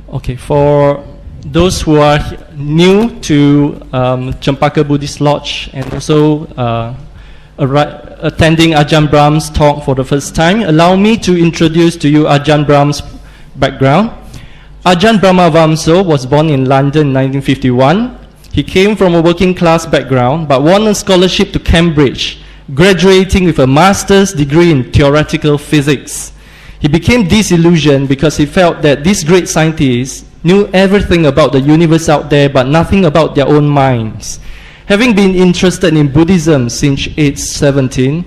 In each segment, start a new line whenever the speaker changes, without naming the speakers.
Okay, for those who are new to Champaka Buddhist Lodge and also attending Ajahn Brahm's talk for the first time, allow me to introduce to you Ajahn Brahm's background. Ajahn Brahmavamso was born in London in 1951. He came from a working class background but won a scholarship to Cambridge, graduating with a master's degree in theoretical physics. He became disillusioned because he felt that these great scientists knew everything about the universe out there but nothing about their own minds. Having been interested in Buddhism since age 17,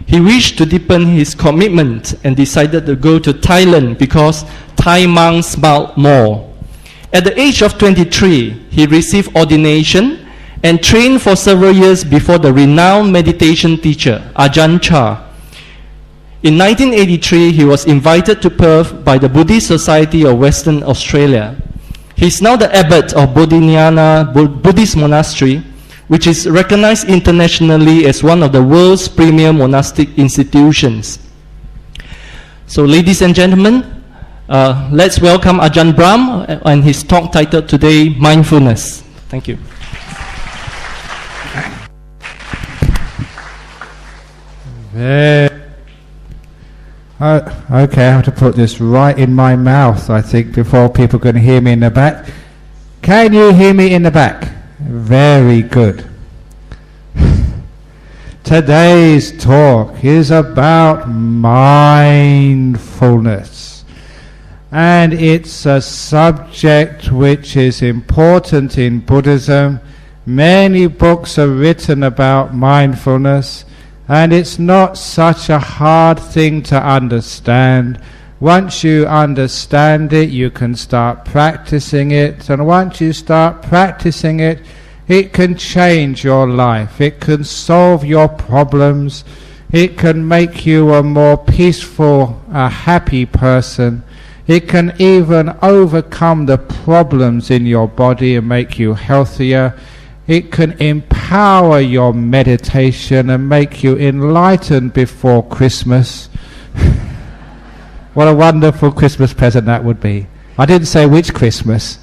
he wished to deepen his commitment and decided to go to Thailand because Thai monks smiled more. At the age of 23, he received ordination and trained for several years before the renowned meditation teacher, Ajahn Chah. In 1983, he was invited to Perth by the Buddhist Society of Western Australia. He is now the abbot of Bodhinyana Buddhist Monastery, which is recognized internationally as one of the world's premier monastic institutions. So, ladies and gentlemen, let's welcome Ajahn Brahm and his talk titled today, Mindfulness. Thank you.
Okay, I have to put this right in my mouth, I think, before people can hear me in the back. Can you hear me in the back? Very good. Today's talk is about mindfulness. And it's a subject which is important in Buddhism. Many books are written about mindfulness. And it's not such a hard thing to understand. Once you understand it, you can start practicing it. And once you start practicing it, it can change your life. It can solve your problems. It can make you a more peaceful, a happy person. It can even overcome the problems in your body and make you healthier. It can empower your meditation and make you enlightened before Christmas. What a wonderful Christmas present that would be. I didn't say which Christmas.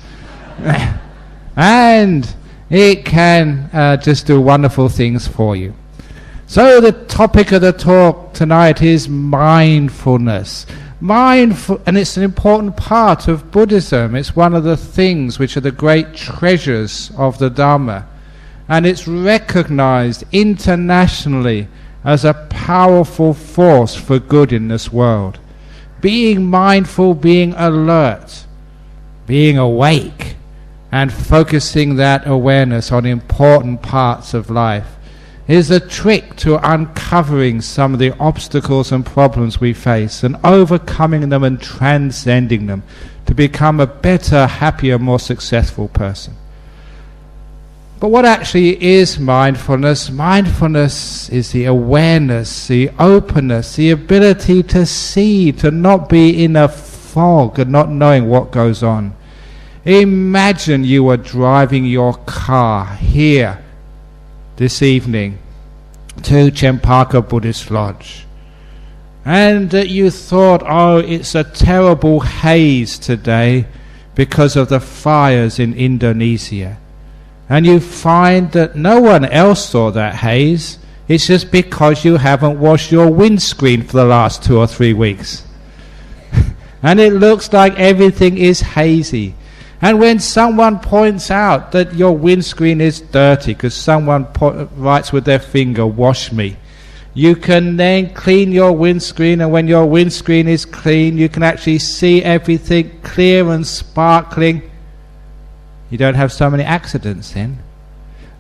And it can just do wonderful things for you. So the topic of the talk tonight is mindfulness. And it's an important part of Buddhism. It's one of the things which are the great treasures of the Dharma. And it's recognized internationally as a powerful force for good in this world. Being mindful, being alert, being awake, and focusing that awareness on important parts of life is a trick to uncovering some of the obstacles and problems we face and overcoming them and transcending them to become a better, happier, more successful person. But what actually is mindfulness? Mindfulness is the awareness, the openness, the ability to see, to not be in a fog and not knowing what goes on. Imagine you were driving your car here this evening to Champaka Buddhist Lodge, and that you thought, oh, it's a terrible haze today because of the fires in Indonesia. And you find that no one else saw that haze. It's just because you haven't washed your windscreen for the last 2 or 3 weeks. And it looks like everything is hazy. And when someone points out that your windscreen is dirty because someone writes with their finger, wash me, you can then clean your windscreen, and when your windscreen is clean, you can actually see everything clear and sparkling. You don't have so many accidents then.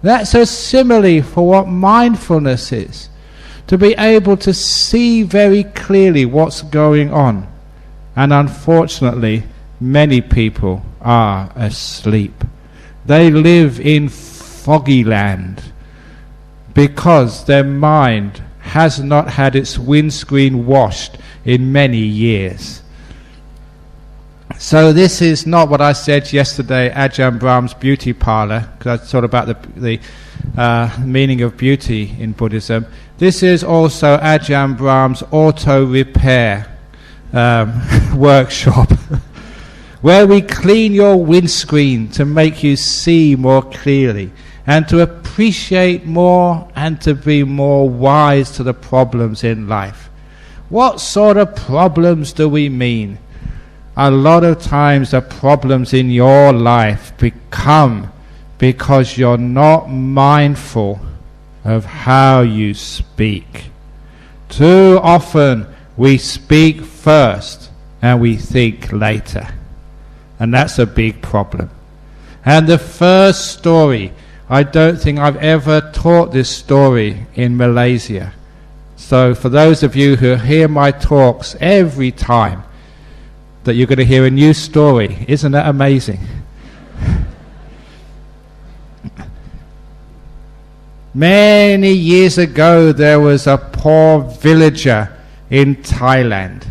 That's a simile for what mindfulness is. To be able to see very clearly what's going on. And unfortunately, many people are asleep. They live in foggy land because their mind has not had its windscreen washed in many years. So this is not what I said yesterday, Ajahn Brahm's beauty parlour, because I thought about the meaning of beauty in Buddhism. This is also Ajahn Brahm's auto-repair workshop. where we clean your windscreen to make you see more clearly and to appreciate more and to be more wise to the problems in life. What sort of problems do we mean? A lot of times the problems in your life become because you're not mindful of how you speak. Too often we speak first and we think later. And that's a big problem. And the first story, I don't think I've ever taught this story in Malaysia. So for those of you who hear my talks every time, that you're going to hear a new story. Isn't that amazing? Many years ago, there was a poor villager in Thailand,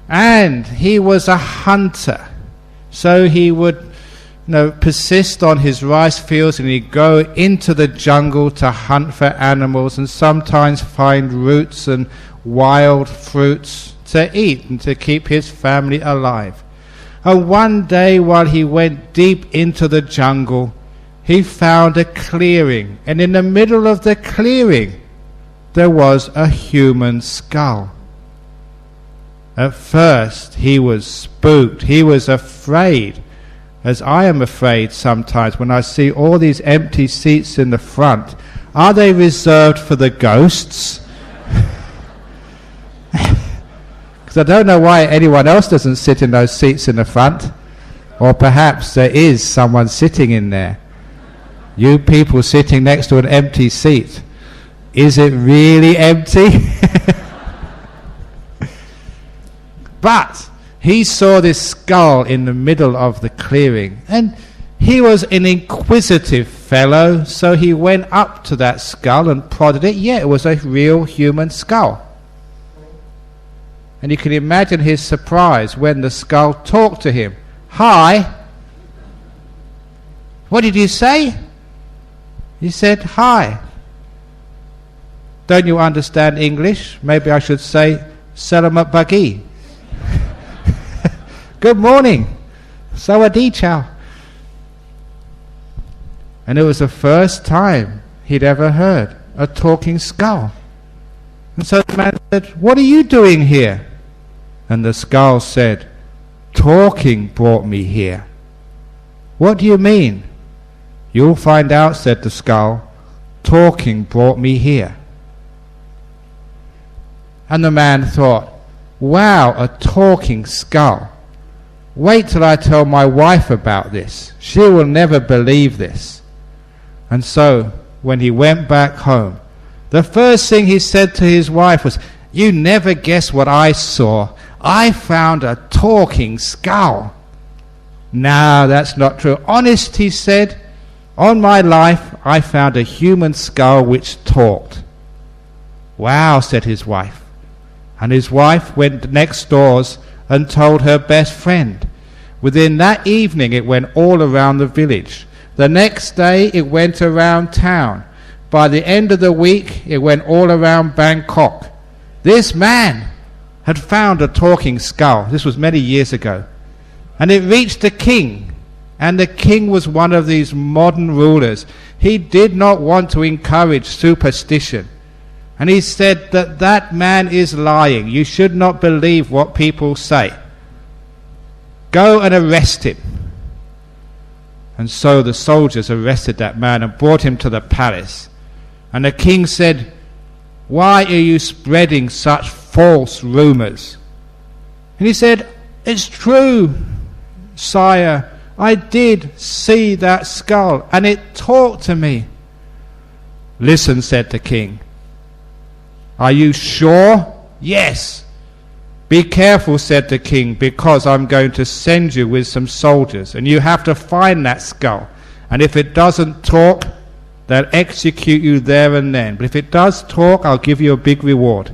and he was a hunter. So he would persist on his rice fields, and he'd go into the jungle to hunt for animals and sometimes find roots and wild fruits to eat and to keep his family alive. And one day, while he went deep into the jungle, he found a clearing, and in the middle of the clearing there was a human skull. At first he was spooked, he was afraid, as I am afraid sometimes when I see all these empty seats in the front. Are they reserved for the ghosts? Because I don't know why anyone else doesn't sit in those seats in the front. Or perhaps there is someone sitting in there. You people sitting next to an empty seat. Is it really empty? But he saw this skull in the middle of the clearing, and he was an inquisitive fellow, so he went up to that skull and prodded it. Yeah, it was a real human skull. And you can imagine his surprise when the skull talked to him. Hi. What did you say? He said, hi. Don't you understand English? Maybe I should say, Selamat pagi. Good morning. Sawadee chow. And it was the first time he'd ever heard a talking skull. And so the man said, what are you doing here? And the skull said, talking brought me here. What do you mean? You'll find out, said the skull. Talking brought me here. And the man thought, wow, a talking skull. Wait till I tell my wife about this. She will never believe this. And so, when he went back home, the first thing he said to his wife was, you never guess what I saw. I found a talking skull. No, that's not true. Honest, he said, on my life, I found a human skull which talked. Wow, said his wife. And his wife went next doors and told her best friend. Within that evening, it went all around the village. The next day, it went around town. By the end of the week, it went all around Bangkok. This man had found a talking skull. This was many years ago. And it reached the king. And the king was one of these modern rulers. He did not want to encourage superstition. And he said that that man is lying. You should not believe what people say. Go and arrest him. And so the soldiers arrested that man and brought him to the palace. And the king said, why are you spreading such false rumors? And he said, it's true, sire. I did see that skull and it talked to me. Listen, said the king. Are you sure? Yes. Be careful, said the king, because I'm going to send you with some soldiers, and you have to find that skull. And if it doesn't talk, they'll execute you there and then. But if it does talk, I'll give you a big reward.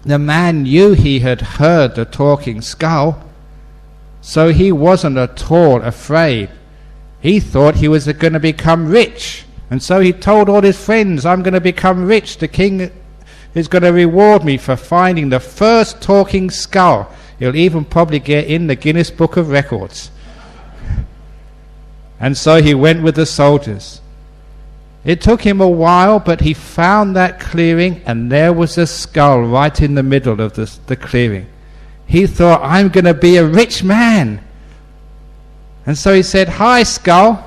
The man knew he had heard the talking skull, so he wasn't at all afraid. He thought he was going to become rich. And so he told all his friends, I'm going to become rich. The king is going to reward me for finding the first talking skull. He'll even probably get in the Guinness Book of Records. And so he went with the soldiers. It took him a while, but he found that clearing, and there was a skull right in the middle of the clearing. He thought, I'm going to be a rich man. And so he said, "Hi, skull."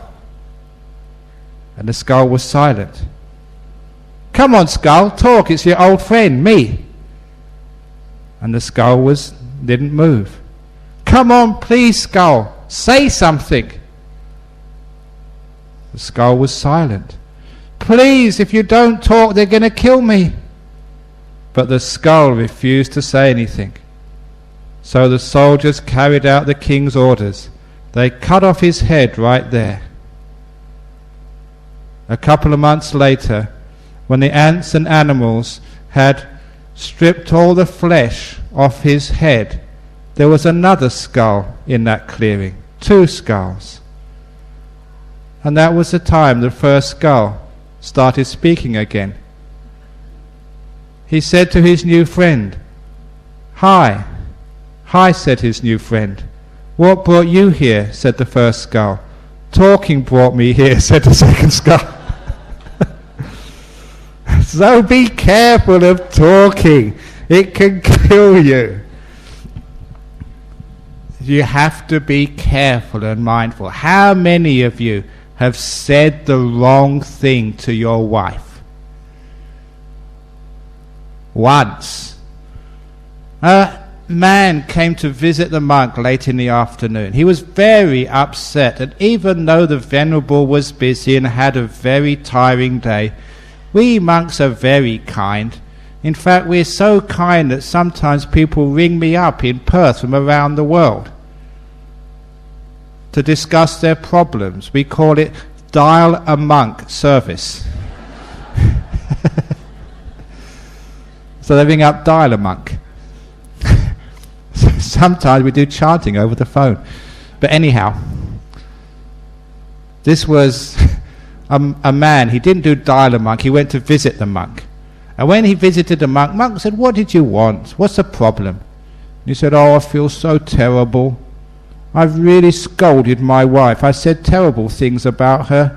And the skull was silent. "Come on, skull, talk, it's your old friend, me." And the skull didn't move. "Come on, please, skull, say something." The skull was silent. "Please, if you don't talk, they're going to kill me." But the skull refused to say anything. So the soldiers carried out the king's orders. They cut off his head right there. A couple of months later, when the ants and animals had stripped all the flesh off his head, there was another skull in that clearing, 2 skulls. And that was the time the first skull started speaking again. He said to his new friend, "Hi." "Hi," said his new friend. "What brought you here?" said the first skull. "Talking brought me here," said the second skull. So be careful of talking. It can kill you. You have to be careful and mindful. How many of you have said the wrong thing to your wife? Once. A man came to visit the monk late in the afternoon. He was very upset, and even though the Venerable was busy and had a very tiring day, we monks are very kind. In fact, we're so kind that sometimes people ring me up in Perth from around the world to discuss their problems. We call it Dial a Monk service. So they ring up, "Dial a Monk." Sometimes we do chanting over the phone. But anyhow, this was a man. He didn't do dial a monk, he went to visit the monk. And when he visited the monk said, "What did you want? What's the problem?" And he said, "Oh, I feel so terrible. I've really scolded my wife. I said terrible things about her.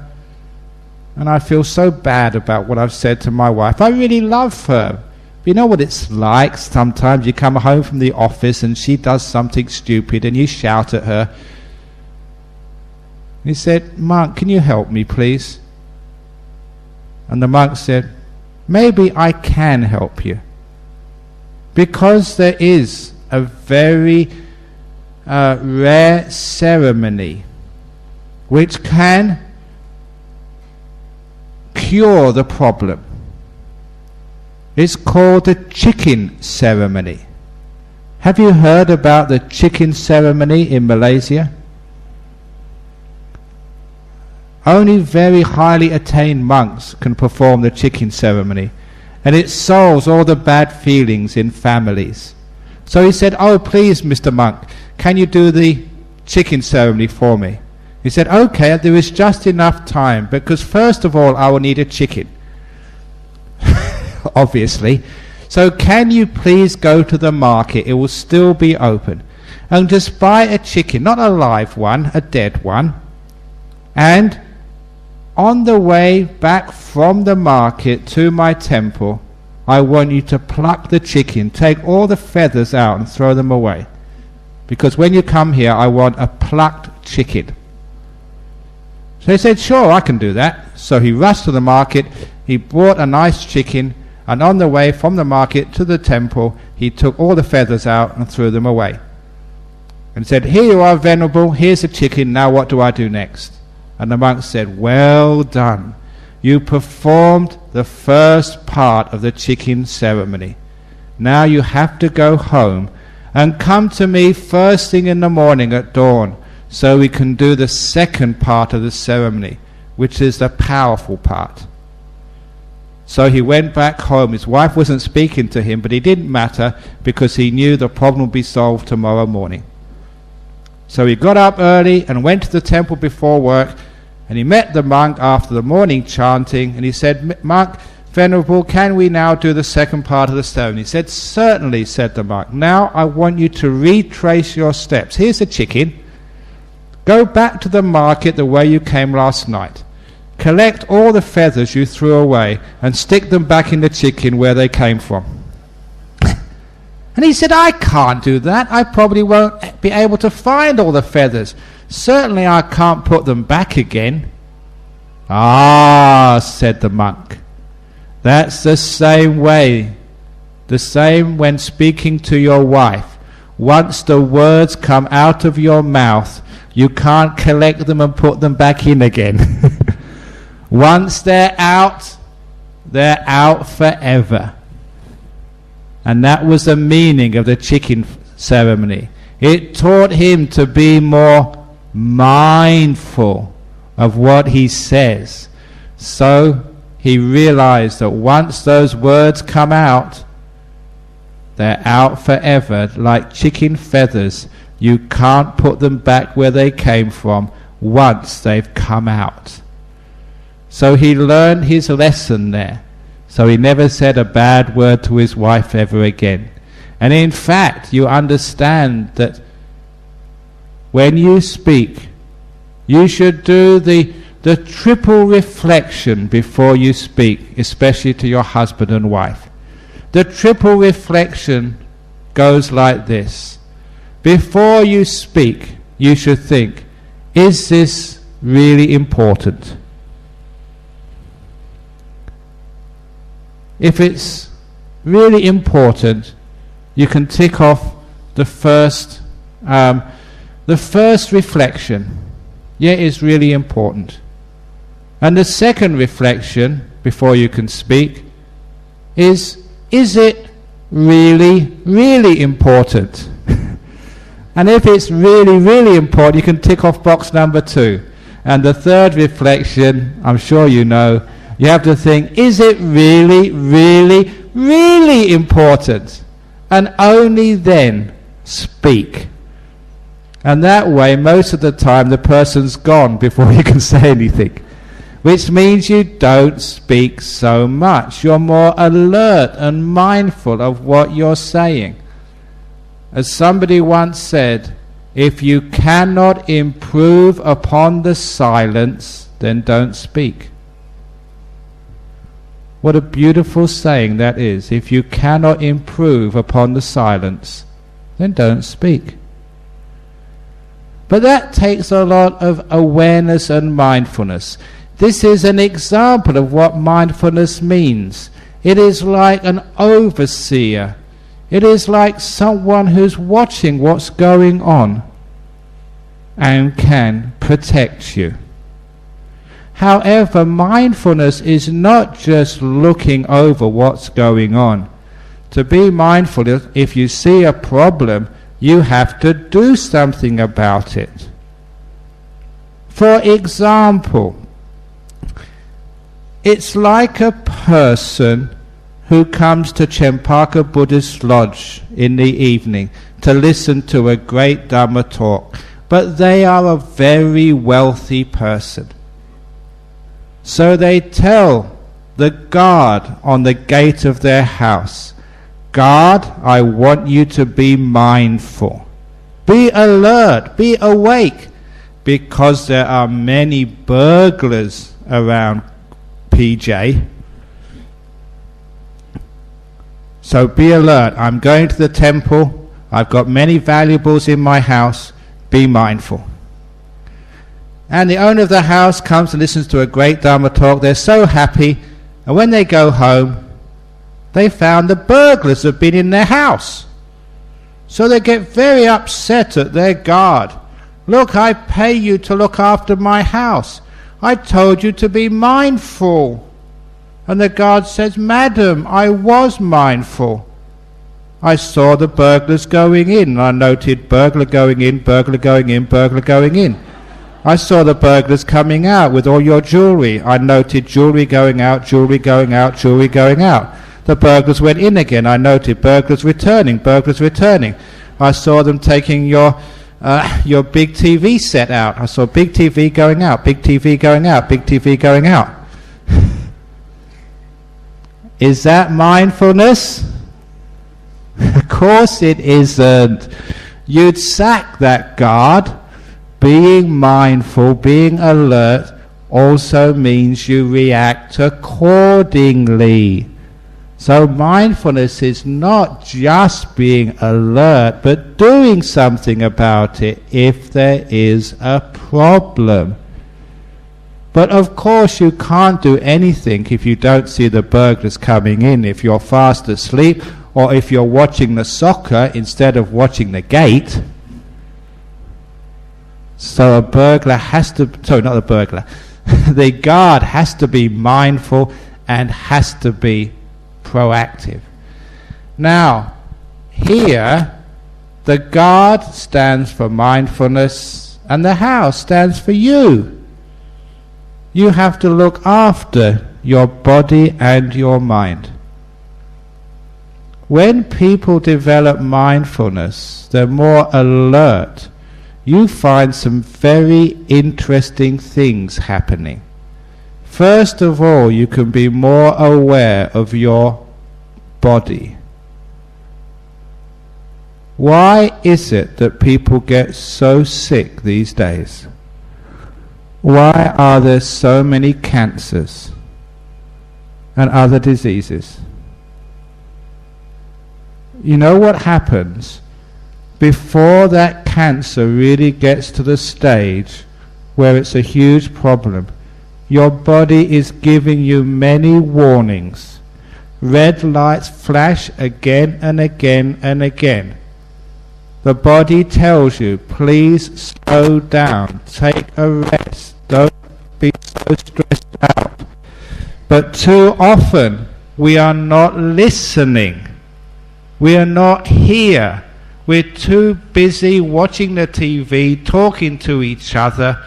And I feel so bad about what I've said to my wife. I really love her. But you know what it's like? Sometimes you come home from the office and she does something stupid and you shout at her." And he said, "Monk, can you help me, please?" And the monk said, "Maybe I can help you. Because there is a very rare ceremony which can cure the problem. It's called the chicken ceremony. Have you heard about the chicken ceremony in Malaysia? Only very highly attained monks can perform the chicken ceremony, and it solves all the bad feelings in families. So he said, "Oh, please, Mr. Monk, can you do the chicken ceremony for me?" He said, "Okay, there is just enough time, because first of all I will need a chicken." Obviously. "So can you please go to the market, it will still be open, and just buy a chicken, not a live one, a dead one, and on the way back from the market to my temple, I want you to pluck the chicken, take all the feathers out and throw them away, because when you come here I want a plucked chicken." So he said, "Sure, I can do that." So he rushed to the market, he bought a nice chicken, and on the way from the market to the temple, he took all the feathers out and threw them away. And said, "Here you are, Venerable, here's a chicken, now what do I do next?" And the monk said, "Well done. You performed the first part of the chicken ceremony. Now you have to go home and come to me first thing in the morning at dawn, so we can do the second part of the ceremony, which is the powerful part." So he went back home. His wife wasn't speaking to him, but it didn't matter, because he knew the problem would be solved tomorrow morning. So he got up early and went to the temple before work, and he met the monk after the morning chanting, and he said, "Monk, Venerable, can we now do the second part of the ceremony? He said, certainly, said the monk. Now I want you to retrace your steps. Here's the chicken. Go back to the market the way you came last night. Collect all the feathers you threw away and stick them back in the chicken where they came from. And he said, I can't do that. I probably won't be able to find all the feathers. Certainly I can't put them back again. Ah, said the monk. That's the same way. The same when speaking to your wife. Once the words come out of your mouth, you can't collect them and put them back in again. Once they're out forever. And that was the meaning of the chicken ceremony. It taught him to be more mindful of what he says. So he realized that once those words come out, they're out forever, like chicken feathers. You can't put them back where they came from once they've come out. So he learned his lesson there. So he never said a bad word to his wife ever again. And in fact, you understand that when you speak, you should do the triple reflection before you speak, especially to your husband and wife. The triple reflection goes like this. Before you speak, you should think, is this really important? If it's really important, you can tick off the first reflection. Yeah, it's really important. And the second reflection, before you can speak, is it really, really important? And if it's really, really important, you can tick off box number 2. And the third reflection, I'm sure you know, you have to think, is it really, really, really important? And only then speak. And that way, most of the time, the person's gone before you can say anything. Which means you don't speak so much. You're more alert and mindful of what you're saying. As somebody once said, if you cannot improve upon the silence, then don't speak. What a beautiful saying that is. If you cannot improve upon the silence, then don't speak. But that takes a lot of awareness and mindfulness. This is an example of what mindfulness means. It is like an overseer. It is like someone who's watching what's going on and can protect you. However, mindfulness is not just looking over what's going on. To be mindful, if you see a problem, you have to do something about it. For example, it's like a person who comes to Chempaka Buddhist Lodge in the evening to listen to a great Dhamma talk, but they are a very wealthy person. So they tell the guard on the gate of their house, "Guard, I want you to be mindful. Be alert, be awake, because there are many burglars around PJ. So be alert. I'm going to the temple. I've got many valuables in my house. Be mindful." And the owner of the house comes and listens to a great Dhamma talk. They're so happy. And when they go home, they found the burglars have been in their house. So they get very upset at their guard. "Look, I pay you to look after my house. I told you to be mindful." And the guard says, "Madam, I was mindful. I saw the burglars going in. I noted burglar going in, burglar going in, burglar going in. I saw the burglars coming out with all your jewelry. I noted jewelry going out, jewelry going out, jewelry going out. The burglars went in again. I noted burglars returning, burglars returning. I saw them taking your big TV set out. I saw big TV going out, big TV going out, big TV going out." Is that mindfulness? Of course it isn't. You'd sack that guard. Being mindful, being alert, also means you react accordingly. So mindfulness is not just being alert, but doing something about it if there is a problem. But of course you can't do anything if you don't see the burglars coming in, if you're fast asleep, or if you're watching the soccer instead of watching the gate. So a burglar has to, sorry, not a burglar, the guard has to be mindful and has to be proactive. Now, here, the guard stands for mindfulness and the house stands for you. You have to look after your body and your mind. When people develop mindfulness, they're more alert. You find some very interesting things happening. First of all, you can be more aware of your body. Why is it that people get so sick these days? Why are there so many cancers and other diseases? You know what happens? Before that cancer really gets to the stage where it's a huge problem, your body is giving you many warnings. Red lights flash again and again and again. The body tells you, please slow down, take a rest, don't be so stressed out. But too often we are not listening. We are not here. We're too busy watching the TV, talking to each other,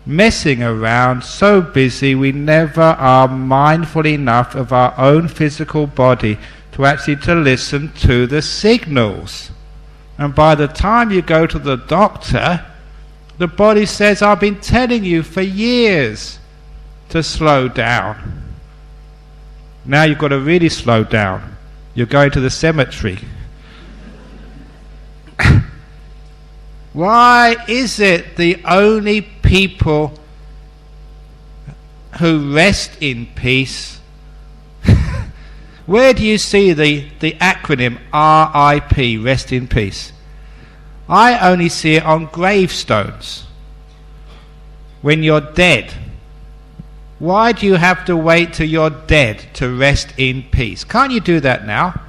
messing around, so busy we never are mindful enough of our own physical body to actually to listen to the signals. And by the time you go to the doctor, the body says, I've been telling you for years to slow down. Now you've got to really slow down. You're going to the cemetery. Why is it the only people who rest in peace? Where do you see the acronym RIP, rest in peace? I only see it on gravestones. When you're dead. Why do you have to wait till you're dead to rest in peace? Can't you do that now?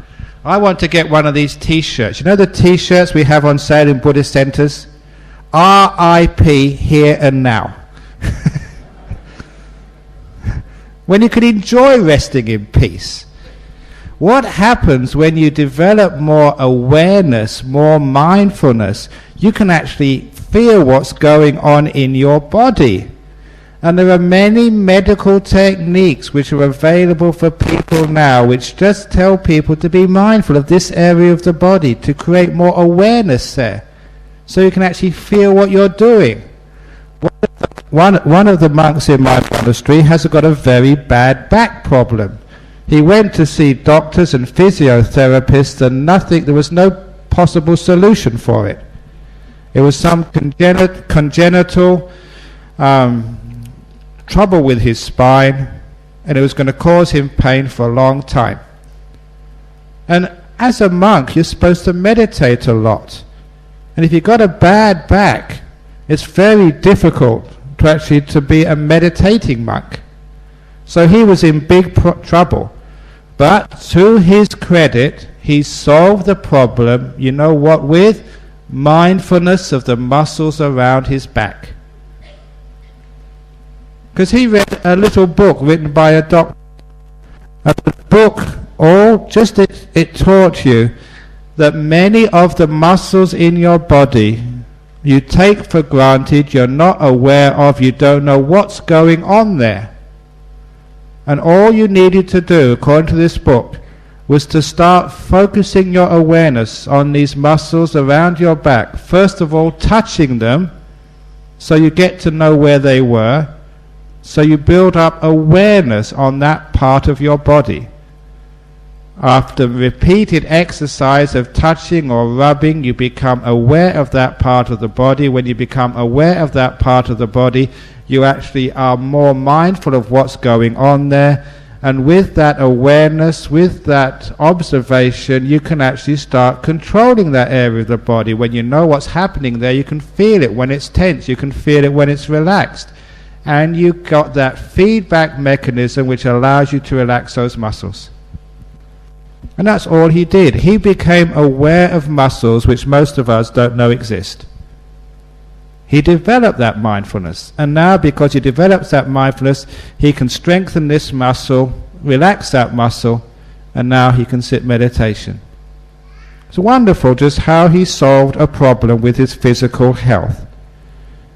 I want to get one of these t-shirts. You know the t-shirts we have on sale in Buddhist centres? RIP, here and now. When you can enjoy resting in peace. What happens when you develop more awareness, more mindfulness? You can actually feel what's going on in your body. And there are many medical techniques which are available for people now, which just tell people to be mindful of this area of the body, to create more awareness there, so you can actually feel what you're doing. One of the monks in my monastery has got a very bad back problem. He went to see doctors and physiotherapists and there was no possible solution for it. It was some congenital trouble with his spine, and it was going to cause him pain for a long time. And as a monk, you're supposed to meditate a lot. And if you've got a bad back, it's very difficult to actually to be a meditating monk. So he was in big trouble. But to his credit, he solved the problem, you know what, with mindfulness of the muscles around his back. Because he read a little book written by a doctor. And the book, it taught you that many of the muscles in your body you take for granted, you're not aware of, you don't know what's going on there. And all you needed to do, according to this book, was to start focusing your awareness on these muscles around your back. First of all, touching them, so you get to know where they were. So you build up awareness on that part of your body. After repeated exercise of touching or rubbing, you become aware of that part of the body. When you become aware of that part of the body, you actually are more mindful of what's going on there. And with that awareness, with that observation, you can actually start controlling that area of the body. When you know what's happening there, you can feel it when it's tense, you can feel it when it's relaxed. And you've got that feedback mechanism which allows you to relax those muscles. And that's all he did. He became aware of muscles which most of us don't know exist. He developed that mindfulness. And now, because he develops that mindfulness, he can strengthen this muscle, relax that muscle, and now he can sit meditation. It's wonderful just how he solved a problem with his physical health.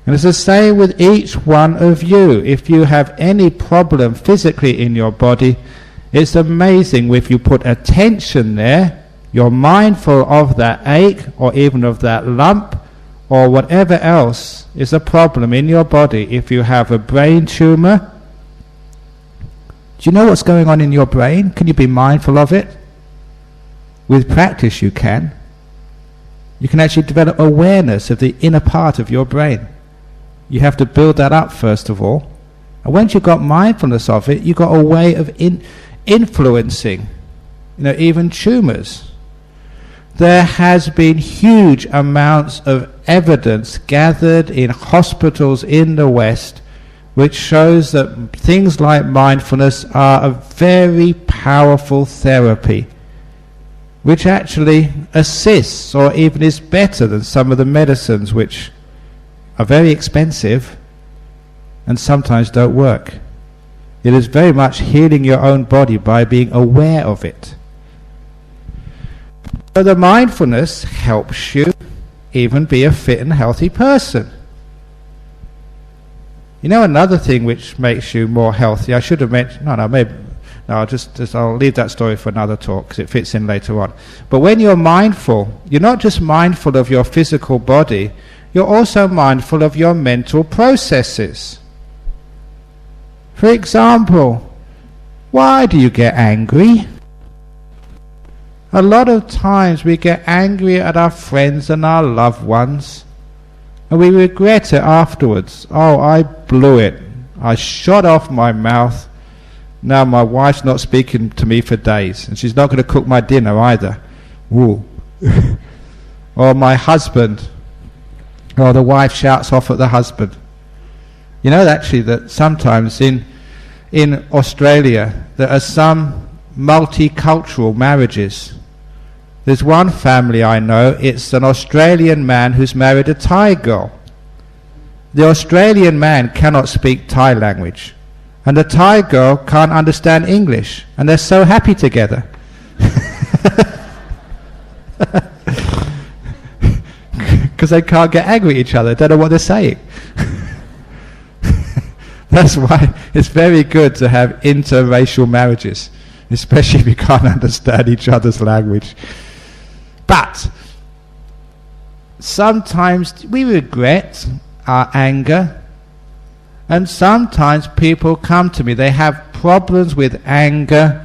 And it's the same with each one of you. If you have any problem physically in your body, it's amazing if you put attention there, you're mindful of that ache or even of that lump or whatever else is a problem in your body. If you have a brain tumor, do you know what's going on in your brain? Can you be mindful of it? With practice you can. You can actually develop awareness of the inner part of your brain. You have to build that up first of all. And once you've got mindfulness of it, you've got a way of influencing, even tumors. There has been huge amounts of evidence gathered in hospitals in the West which shows that things like mindfulness are a very powerful therapy which actually assists or even is better than some of the medicines which are very expensive and sometimes don't work. It is very much healing your own body by being aware of it. So the mindfulness helps you even be a fit and healthy person. Another thing which makes you more healthy, I should have mentioned, I'll leave that story for another talk because it fits in later on. But when you're mindful, you're not just mindful of your physical body, you're also mindful of your mental processes. For example, why do you get angry? A lot of times we get angry at our friends and our loved ones, and we regret it afterwards. Oh, I blew it. I shot off my mouth. Now my wife's not speaking to me for days, and she's not going to cook my dinner either. Ooh. Or my husband. Or the wife shouts off at the husband. Actually that sometimes in Australia there are some multicultural marriages. There's one family I know, it's an Australian man who's married a Thai girl. The Australian man cannot speak Thai language, and the Thai girl can't understand English, and they're so happy together. Because they can't get angry at each other, don't know what they're saying. That's why it's very good to have interracial marriages, especially if you can't understand each other's language. But sometimes we regret our anger, and sometimes people come to me, they have problems with anger,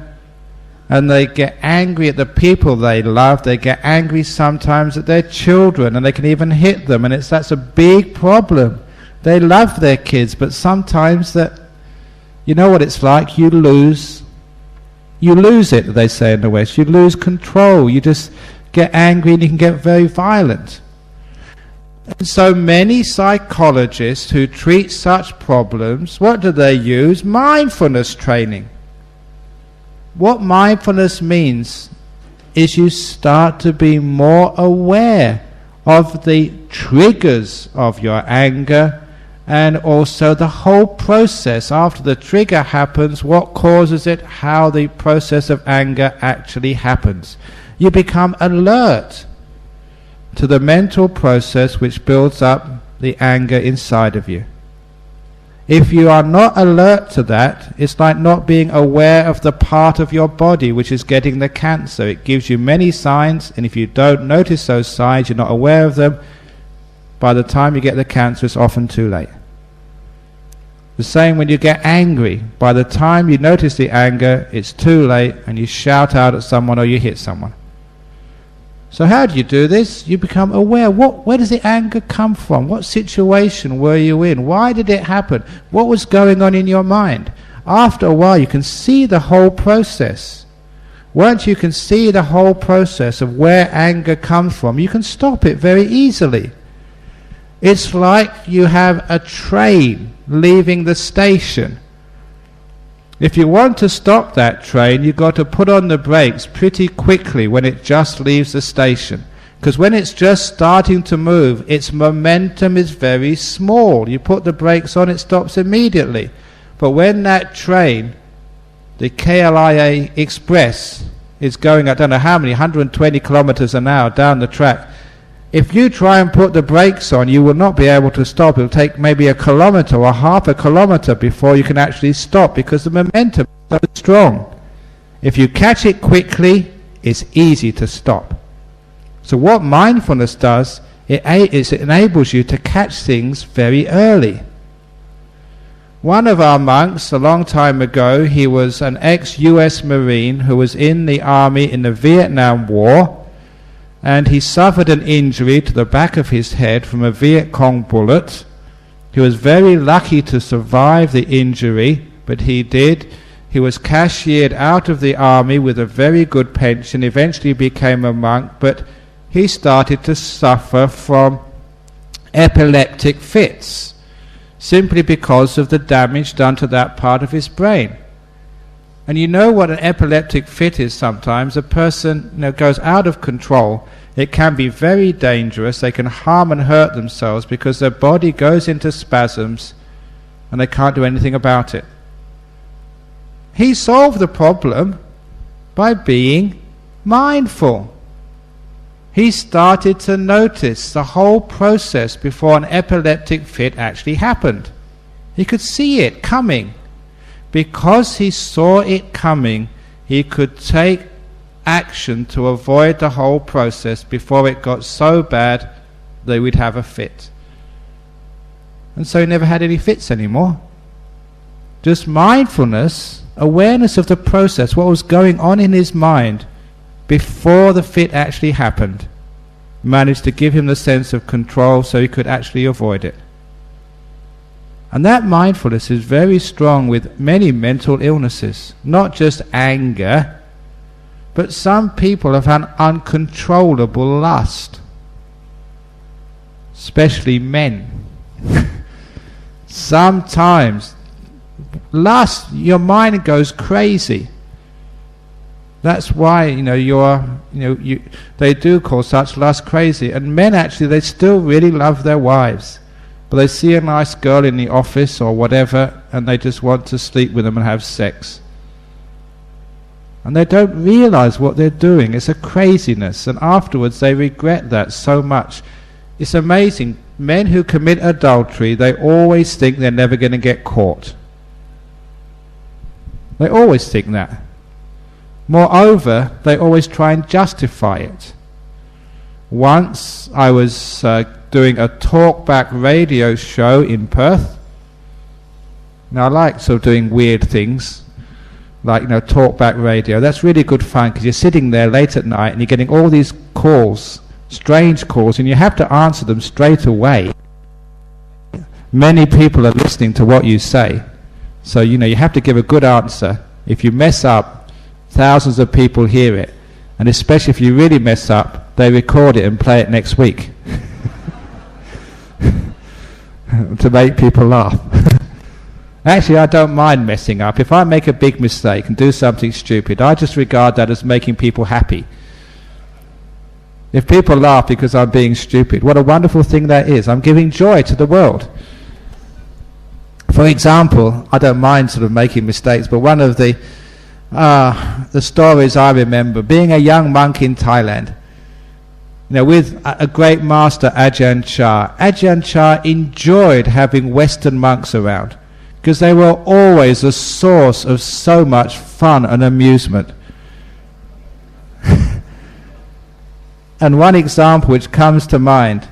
and they get angry at the people they love, they get angry sometimes at their children, and they can even hit them, and that's a big problem. They love their kids, but sometimes you know what it's like, you lose it, they say in the West. You lose control. You just get angry and you can get very violent. And so many psychologists who treat such problems, what do they use? Mindfulness training. What mindfulness means is you start to be more aware of the triggers of your anger, and also the whole process after the trigger happens, what causes it, how the process of anger actually happens. You become alert to the mental process which builds up the anger inside of you. If you are not alert to that, it's like not being aware of the part of your body which is getting the cancer. It gives you many signs, and if you don't notice those signs, you're not aware of them, by the time you get the cancer, it's often too late. The same when you get angry. By the time you notice the anger, it's too late and you shout out at someone or you hit someone. So how do you do this? You become aware. Where does the anger come from? What situation were you in? Why did it happen? What was going on in your mind? After a while you can see the whole process. Once you can see the whole process of where anger comes from, you can stop it very easily. It's like you have a train leaving the station. If you want to stop that train, you've got to put on the brakes pretty quickly when it just leaves the station. Because when it's just starting to move, its momentum is very small. You put the brakes on, it stops immediately. But when that train, the KLIA Express, is going, I don't know how many, 120 kilometers an hour down the track, if you try and put the brakes on, you will not be able to stop. It will take maybe a kilometer or half a kilometer before you can actually stop, because the momentum is so strong. If you catch it quickly, it's easy to stop. So what mindfulness does, it enables you to catch things very early. One of our monks, a long time ago, he was an ex-US Marine who was in the army in the Vietnam War, and he suffered an injury to the back of his head from a Viet Cong bullet. He was very lucky to survive the injury, but he did. He was cashiered out of the army with a very good pension, eventually became a monk, but he started to suffer from epileptic fits, simply because of the damage done to that part of his brain. And you know what an epileptic fit is sometimes. A person goes out of control. It can be very dangerous. They can harm and hurt themselves because their body goes into spasms and they can't do anything about it. He solved the problem by being mindful. He started to notice the whole process before an epileptic fit actually happened. He could see it coming. Because he saw it coming, he could take action to avoid the whole process before it got so bad they would have a fit. And so he never had any fits anymore. Just mindfulness, awareness of the process, what was going on in his mind before the fit actually happened, managed to give him the sense of control so he could actually avoid it. And that mindfulness is very strong with many mental illnesses, not just anger, but some people have an uncontrollable lust, especially men. Sometimes lust, your mind goes crazy. That's why they do call such lust crazy. And men actually, they still really love their wives. But they see a nice girl in the office or whatever, and they just want to sleep with them and have sex. And they don't realize what they're doing. It's a craziness. And afterwards they regret that so much. It's amazing. Men who commit adultery, they always think they're never going to get caught. They always think that. Moreover, they always try and justify it. Once I was doing a talkback radio show in Perth. Now I like sort of doing weird things, like talkback radio. That's really good fun because you're sitting there late at night and you're getting all these calls, strange calls, and you have to answer them straight away. Many people are listening to what you say, so you have to give a good answer. If you mess up, thousands of people hear it, and especially if you really mess up, they record it and play it next week. To make people laugh. Actually, I don't mind messing up. If I make a big mistake and do something stupid, I just regard that as making people happy. If people laugh because I'm being stupid, what a wonderful thing that is. I'm giving joy to the world. For example, I don't mind sort of making mistakes, but one of the stories I remember, being a young monk in Thailand, with a great master, Ajahn Chah. Ajahn Chah enjoyed having Western monks around because they were always a source of so much fun and amusement. And one example which comes to mind,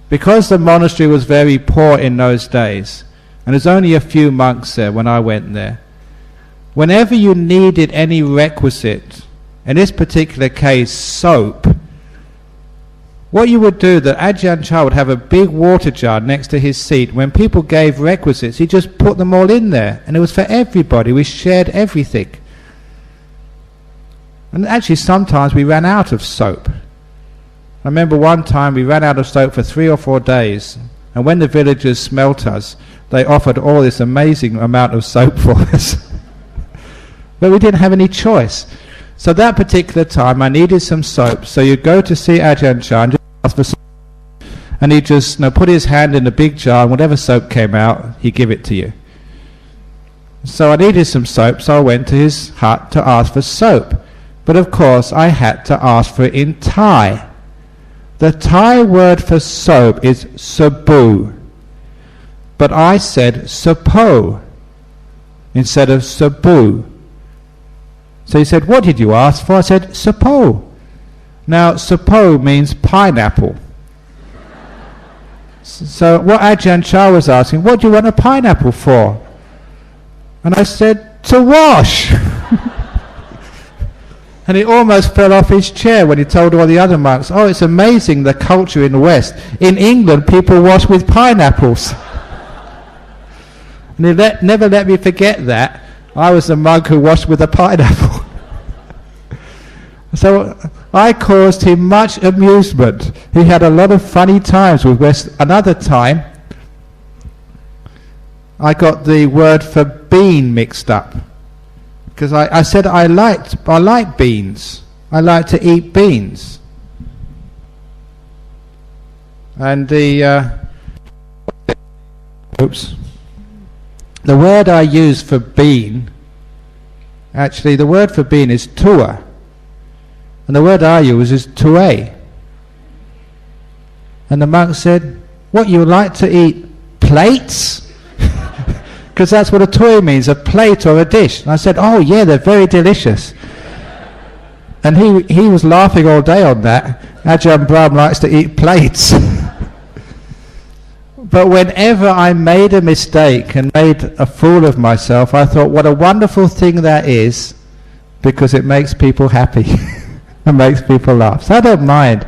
because the monastery was very poor in those days, and there's only a few monks there when I went there. Whenever you needed any requisite, in this particular case soap, what you would do, that Ajahn Chah would have a big water jar next to his seat. When people gave requisites, he just put them all in there, and it was for everybody. We shared everything. And actually sometimes we ran out of soap. I remember one time we ran out of soap for 3 or 4 days, and when the villagers smelt us, they offered all this amazing amount of soap for us. But we didn't have any choice. So that particular time I needed some soap, so you go to see Ajahn Chah and just ask for soap, and he just put his hand in the big jar, and whatever soap came out, he'd give it to you. So I needed some soap, so I went to his hut to ask for soap. But of course I had to ask for it in Thai. The Thai word for soap is sabu, but I said sapo instead of sabu. So he said, what did you ask for? I said, sapo. Now sapo means pineapple. So what Ajahn Chah was asking, what do you want a pineapple for? And I said, to wash. And he almost fell off his chair when he told all the other monks, oh, it's amazing the culture in the West. In England, people wash with pineapples. And he never let me forget that. I was the monk who washed with a pineapple. So I caused him much amusement. He had a lot of funny times with West. Another time, I got the word for bean mixed up. Because I said I like beans. I like to eat beans. And the word I use for bean, actually the word for bean is tua, and the word I use is tue. And the monk said, what, you like to eat plates? Because that's what a tui means, a plate or a dish. And I said, oh yeah, they're very delicious. And he was laughing all day on that. Ajahn Brahm likes to eat plates. But whenever I made a mistake and made a fool of myself, I thought, what a wonderful thing that is, because it makes people happy and makes people laugh. So I don't mind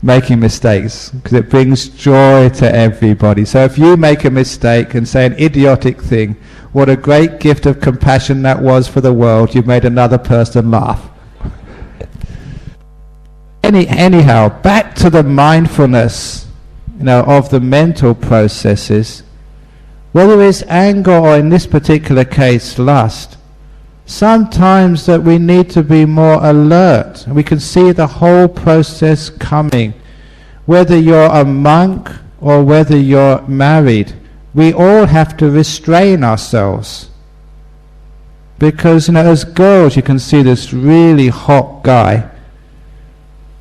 making mistakes, because it brings joy to everybody. So if you make a mistake and say an idiotic thing, what a great gift of compassion that was for the world. You made another person laugh. Anyhow, back to the mindfulness, of the mental processes. Whether it's anger or, in this particular case, lust, sometimes that we need to be more alert. We can see the whole process coming. Whether you're a monk or whether you're married, we all have to restrain ourselves. Because, as girls, you can see this really hot guy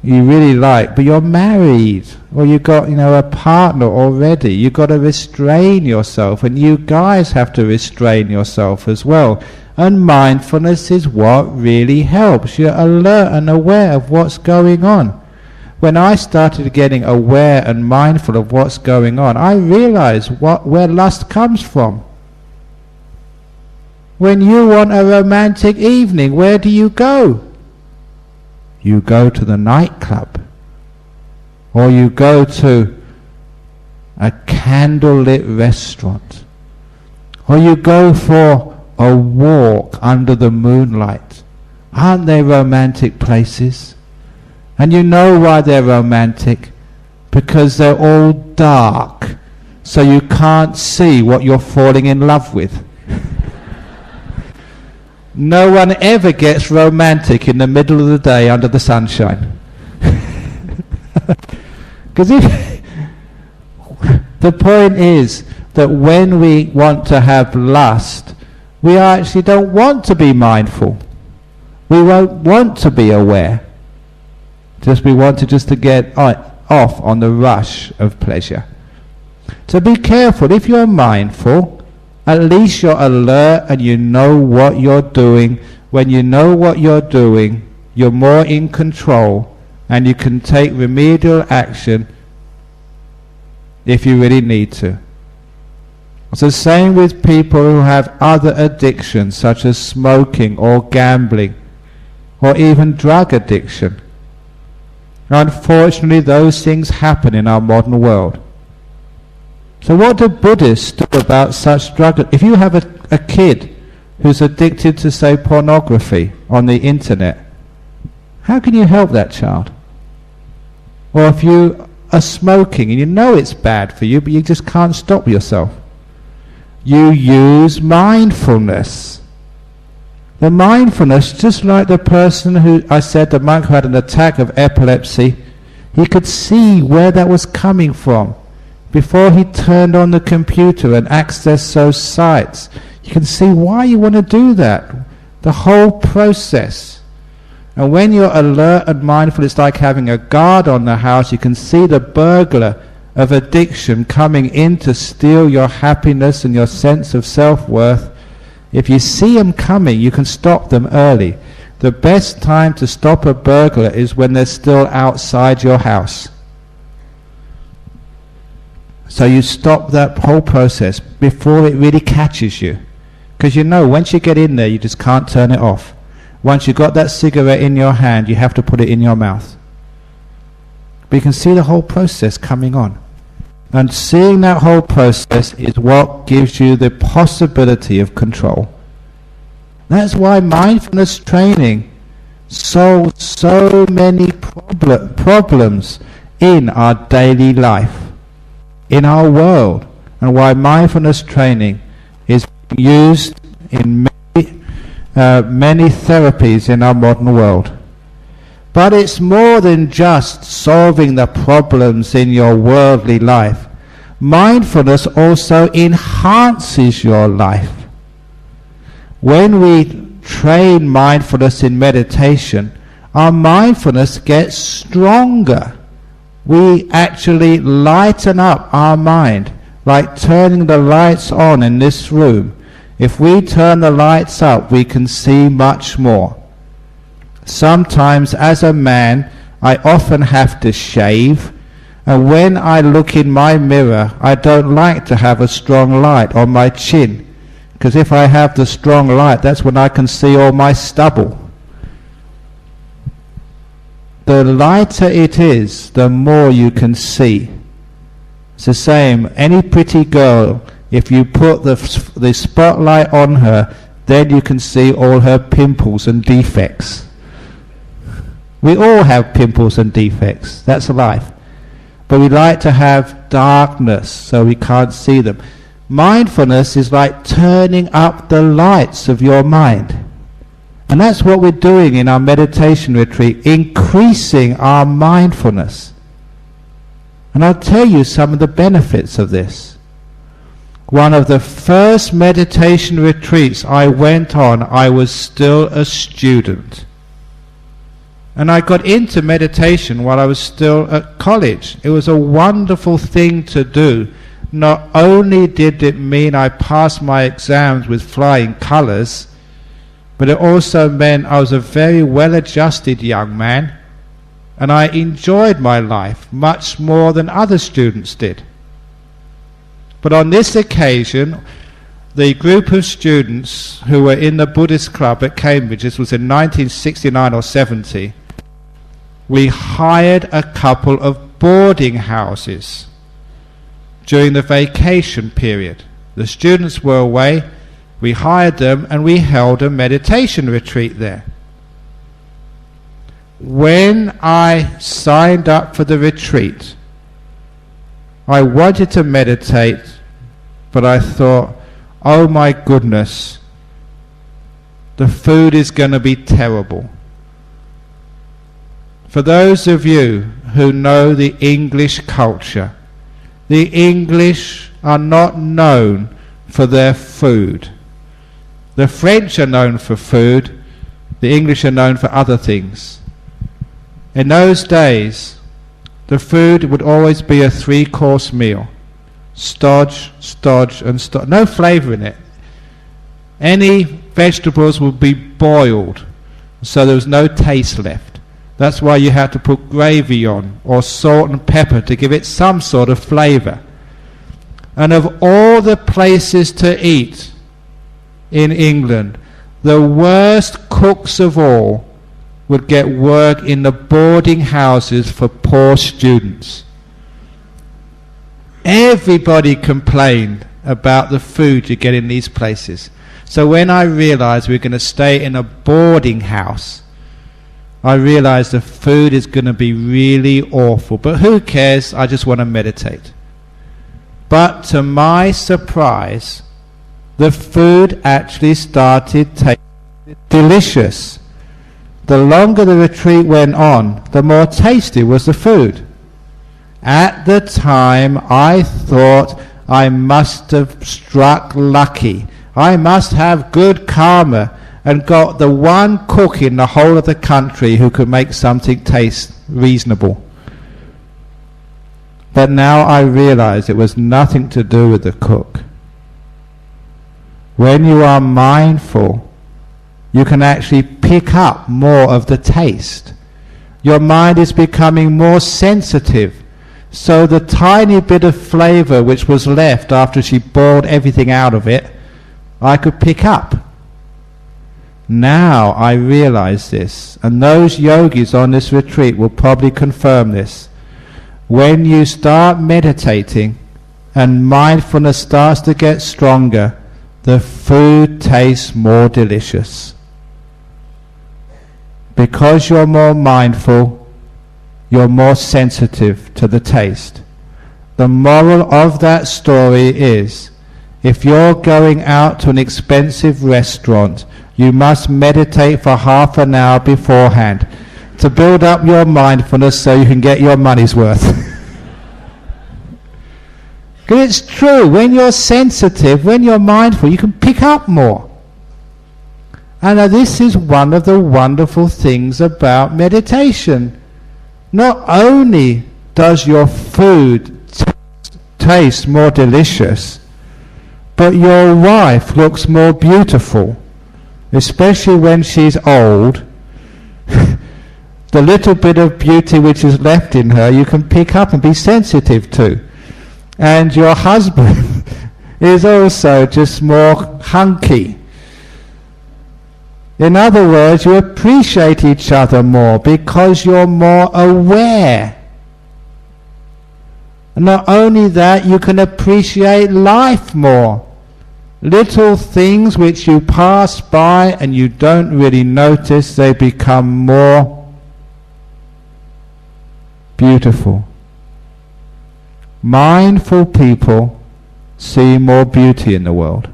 you really like, but you're married, or you've got, a partner already. You've got to restrain yourself, and you guys have to restrain yourself as well. And mindfulness is what really helps. You're alert and aware of what's going on. When I started getting aware and mindful of what's going on, I realized where lust comes from. When you want a romantic evening, where do you go? You go to the nightclub, or you go to a candlelit restaurant, or you go for a walk under the moonlight. Aren't they romantic places? And you know why they're romantic? Because they're all dark, so you can't see what you're falling in love with. No one ever gets romantic in the middle of the day under the sunshine. Because the point is that when we want to have lust, we actually don't want to be mindful. We won't want to be aware. We want to get off on the rush of pleasure. So be careful. If you're mindful, at least you're alert and you know what you're doing. When you know what you're doing, you're more in control, and you can take remedial action if you really need to. It's the same with people who have other addictions such as smoking or gambling or even drug addiction. Unfortunately, those things happen in our modern world. So what do Buddhists do about such drug? If you have a kid who's addicted to, say, pornography on the internet, how can you help that child? Or if you are smoking and you know it's bad for you, but you just can't stop yourself, you use mindfulness. The mindfulness, just like the person who, I said, the monk who had an attack of epilepsy, he could see where that was coming from before he turned on the computer and accessed those sites. You can see why you want to do that, the whole process. And when you're alert and mindful, it's like having a guard on the house. You can see the burglar of addiction coming in to steal your happiness and your sense of self-worth. If you see them coming, you can stop them early. The best time to stop a burglar is when they're still outside your house. So you stop that whole process before it really catches you. Because you know, once you get in there, you just can't turn it off. Once you've got that cigarette in your hand, you have to put it in your mouth. But you can see the whole process coming on. And seeing that whole process is what gives you the possibility of control. That's why mindfulness training solves so many problems in our daily life, in our world, and why mindfulness training is used in many therapies in our modern world. But it's more than just solving the problems in your worldly life. Mindfulness also enhances your life. When we train mindfulness in meditation, our mindfulness gets stronger. We actually lighten up our mind, like turning the lights on in this room. If we turn the lights up, we can see much more. Sometimes as a man, I often have to shave, and when I look in my mirror, I don't like to have a strong light on my chin, because if I have the strong light, that's when I can see all my stubble. The lighter it is, the more you can see. It's the same, any pretty girl, if you put the spotlight on her, then you can see all her pimples and defects. We all have pimples and defects, that's life. But we like to have darkness so we can't see them. Mindfulness is like turning up the lights of your mind. And that's what we're doing in our meditation retreat, increasing our mindfulness. And I'll tell you some of the benefits of this. One of the first meditation retreats I went on, I was still a student. And I got into meditation while I was still at college. It was a wonderful thing to do. Not only did it mean I passed my exams with flying colours, but it also meant I was a very well-adjusted young man, and I enjoyed my life much more than other students did. But on this occasion, the group of students who were in the Buddhist club at Cambridge, this was in 1969 or 70, we hired a couple of boarding houses during the vacation period. The students were away, we hired them, and we held a meditation retreat there. When I signed up for the retreat, I wanted to meditate, but I thought, oh my goodness, the food is going to be terrible. For those of you who know the English culture, the English are not known for their food. The French are known for food, the English are known for other things. In those days, the food would always be a 3-course meal. Stodge, and stodge. No flavour in it. Any vegetables would be boiled, so there was no taste left. That's why you had to put gravy on, or salt and pepper to give it some sort of flavour. And of all the places to eat in England, the worst cooks of all would get work in the boarding houses for poor students. Everybody complained about the food you get in these places. So when I realized we were going to stay in a boarding house, I realized the food is going to be really awful. But who cares? I just want to meditate. But to my surprise, the food actually started tasting delicious. The longer the retreat went on, the more tasty was the food. At the time, I thought I must have struck lucky. I must have good karma and got the one cook in the whole of the country who could make something taste reasonable. But now I realize it was nothing to do with the cook. When you are mindful, you can actually pick up more of the taste. Your mind is becoming more sensitive. So the tiny bit of flavor which was left after she boiled everything out of it, I could pick up. Now I realize this, and those yogis on this retreat will probably confirm this. When you start meditating and mindfulness starts to get stronger, the food tastes more delicious. Because you're more mindful, you're more sensitive to the taste. The moral of that story is, if you're going out to an expensive restaurant, you must meditate for half an hour beforehand to build up your mindfulness so you can get your money's worth. Because it's true, when you're sensitive, when you're mindful, you can pick up more. And this is one of the wonderful things about meditation. Not only does your food taste more delicious, but your wife looks more beautiful, especially when she's old. The little bit of beauty which is left in her you can pick up and be sensitive to. And your husband is also just more hunky. In other words, you appreciate each other more because you're more aware. And not only that, you can appreciate life more. Little things which you pass by and you don't really notice, they become more beautiful. Mindful people see more beauty in the world.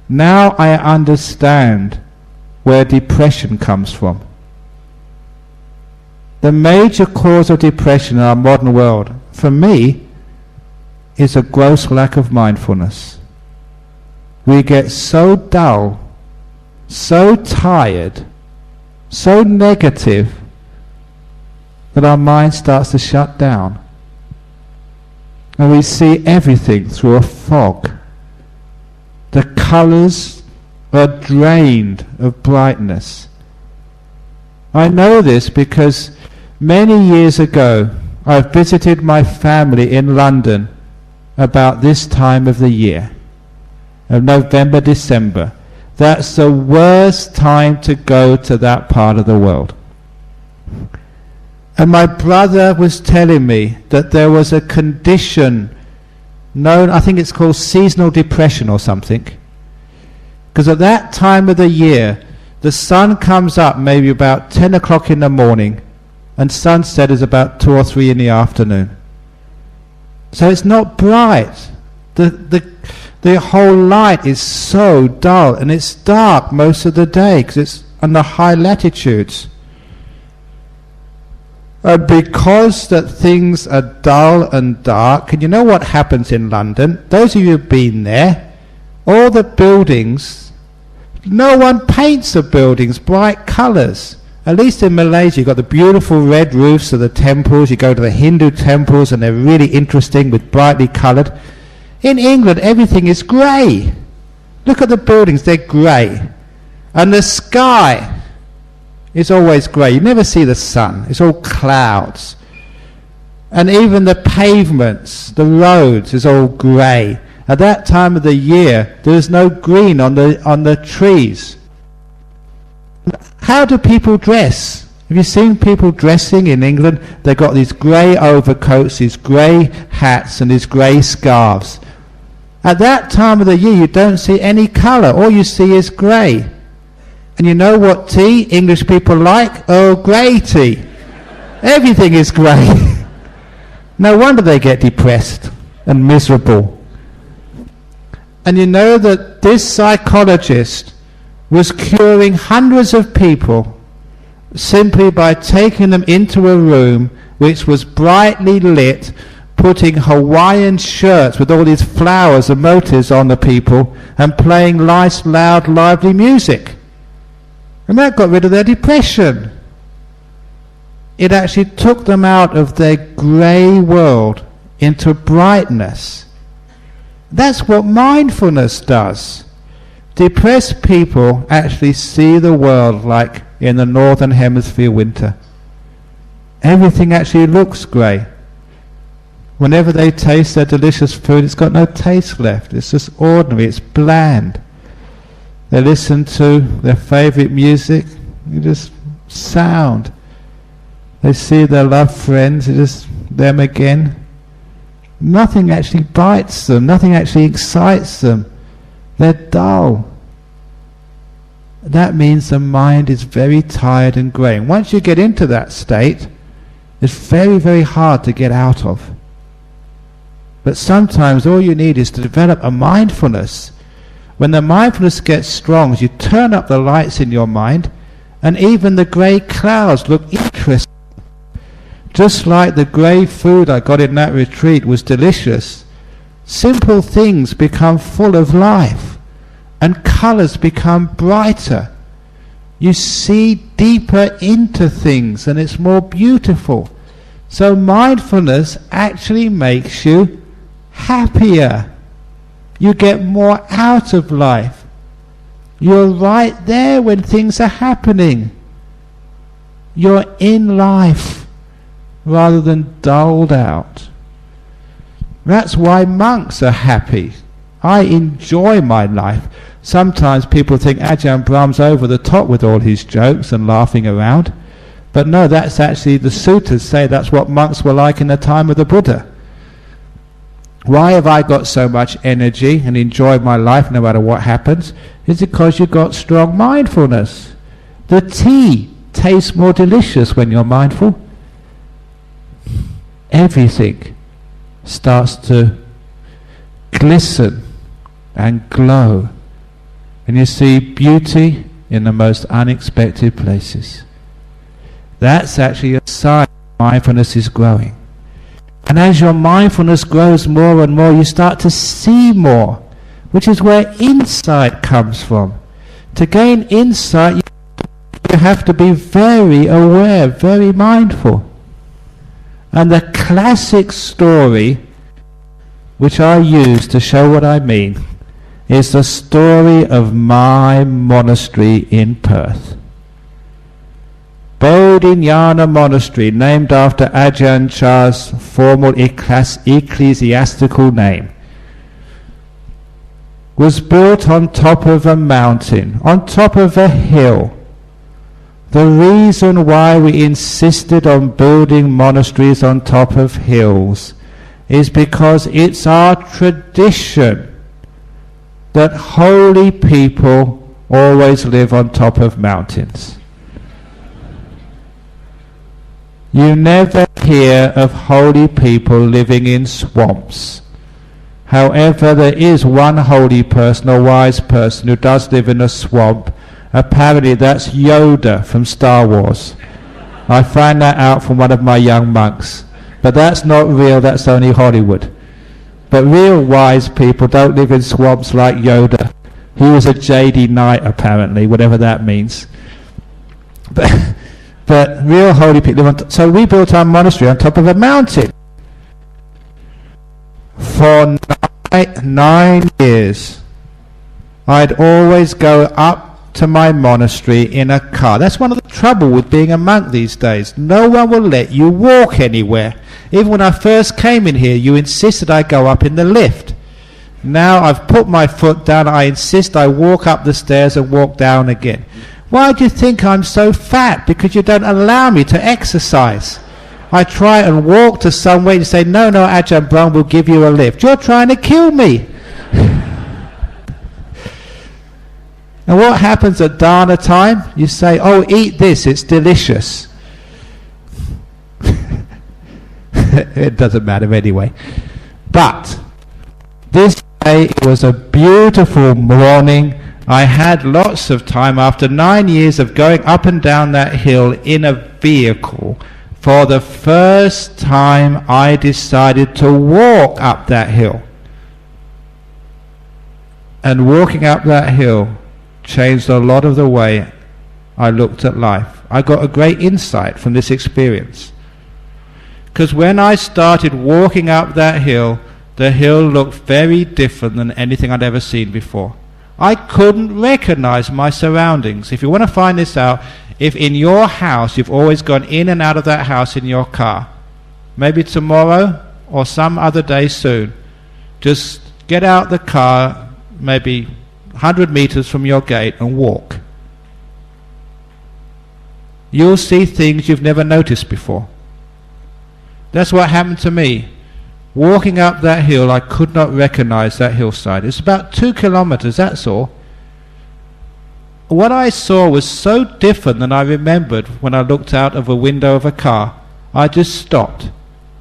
Now I understand where depression comes from. The major cause of depression in our modern world, for me, is a gross lack of mindfulness. We get so dull, so tired, so negative, that our mind starts to shut down. And we see everything through a fog. The colours are drained of brightness. I know this because many years ago I visited my family in London about this time of the year, of November, December. That's the worst time to go to that part of the world. And my brother was telling me that there was a condition known, I think it's called seasonal depression or something, because at that time of the year the sun comes up maybe about 10 o'clock in the morning and sunset is about 2 or 3 in the afternoon. So it's not bright. The whole light is so dull, and it's dark most of the day because it's on the high latitudes. And because that things are dull and dark, and you know what happens in London, those of you who've been there, all the buildings, no one paints the buildings bright colours. At least in Malaysia you've got the beautiful red roofs of the temples. You go to the Hindu temples and they're really interesting with brightly coloured. In England everything is grey. Look at the buildings, they're grey. And the sky is always grey. You never see the sun. It's all clouds. And even the pavements, the roads, is all grey. At that time of the year, there's no green on the trees. How do people dress? Have you seen people dressing in England? They've got these grey overcoats, these grey hats, and these grey scarves. At that time of the year, you don't see any colour. All you see is grey. And you know what tea English people like? Earl Grey tea. Everything is grey. No wonder they get depressed and miserable. And you know that this psychologist was curing hundreds of people simply by taking them into a room which was brightly lit, putting Hawaiian shirts with all these flowers and motifs on the people, and playing nice, loud, lively music. And that got rid of their depression. It actually took them out of their grey world into brightness. That's what mindfulness does. Depressed people actually see the world like in the northern hemisphere winter. Everything actually looks grey. Whenever they taste their delicious food, it's got no taste left. It's just ordinary, it's bland. They listen to their favourite music, it's just sound. They see their loved friends, it's just them again. Nothing actually bites them, nothing actually excites them. They're dull. That means the mind is very tired and grey. And once you get into that state, it's very, very hard to get out of. But sometimes all you need is to develop a mindfulness. When the mindfulness gets strong, you turn up the lights in your mind, and even the grey clouds look interesting. Just like the grey food I got in that retreat was delicious, simple things become full of life, and colours become brighter. You see deeper into things, and it's more beautiful. So mindfulness actually makes you happier. You get more out of life. You're right there when things are happening. You're in life rather than dulled out. That's why monks are happy. I enjoy my life. Sometimes people think Ajahn Brahm's over the top with all his jokes and laughing around. But no, that's actually, the sutras say that's what monks were like in the time of the Buddha. Why have I got so much energy and enjoy my life no matter what happens? It's because you've got strong mindfulness. The tea tastes more delicious when you're mindful. Everything starts to glisten and glow, and you see beauty in the most unexpected places. That's actually a sign mindfulness is growing. And as your mindfulness grows more and more, you start to see more, which is where insight comes from. To gain insight, you have to be very aware, very mindful. And the classic story, which I use to show what I mean, is the story of my monastery in Perth. Bodhinyana Monastery, named after Ajahn Chah's formal ecclesiastical name, was built on top of a mountain, on top of a hill. The reason why we insisted on building monasteries on top of hills is because it's our tradition that holy people always live on top of mountains. You never hear of holy people living in swamps. However, there is one holy person, a wise person, who does live in a swamp. Apparently that's Yoda from Star Wars. I found that out from one of my young monks. But that's not real, that's only Hollywood. But real wise people don't live in swamps like Yoda. He was a JD Knight, apparently, whatever that means. But real holy people live on so we built our monastery on top of a mountain. For 9 years, I'd always go up to my monastery in a car. That's one of the trouble with being a monk these days. No one will let you walk anywhere. Even when I first came in here, you insisted I go up in the lift. Now I've put my foot down, I insist I walk up the stairs and walk down again. Why do you think I'm so fat? Because you don't allow me to exercise. I try and walk to somewhere, you say, no, Ajahn Brahm will give you a lift. You're trying to kill me. And what happens at dana time? You say, oh, eat this, it's delicious. It doesn't matter anyway. But this day it was a beautiful morning. I had lots of time after 9 years of going up and down that hill in a vehicle. For the first time I decided to walk up that hill. And walking up that hill changed a lot of the way I looked at life. I got a great insight from this experience. Because when I started walking up that hill, the hill looked very different than anything I'd ever seen before. I couldn't recognize my surroundings. If you want to find this out, if in your house you've always gone in and out of that house in your car, maybe tomorrow or some other day soon, just get out the car maybe 100 meters from your gate and walk. You'll see things you've never noticed before. That's what happened to me. Walking up that hill, I could not recognize that hillside. It's about 2 kilometers, that's all. What I saw was so different than I remembered when I looked out of a window of a car. I just stopped.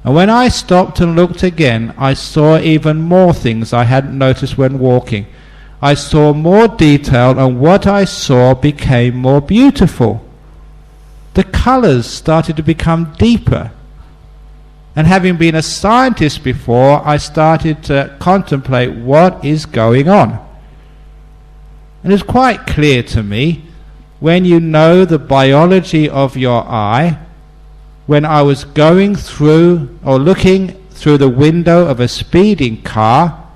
And when I stopped and looked again, I saw even more things I hadn't noticed when walking. I saw more detail, and what I saw became more beautiful. The colors started to become deeper. And having been a scientist before, I started to contemplate what is going on. And it's quite clear to me, when you know the biology of your eye, when I was going through or looking through the window of a speeding car,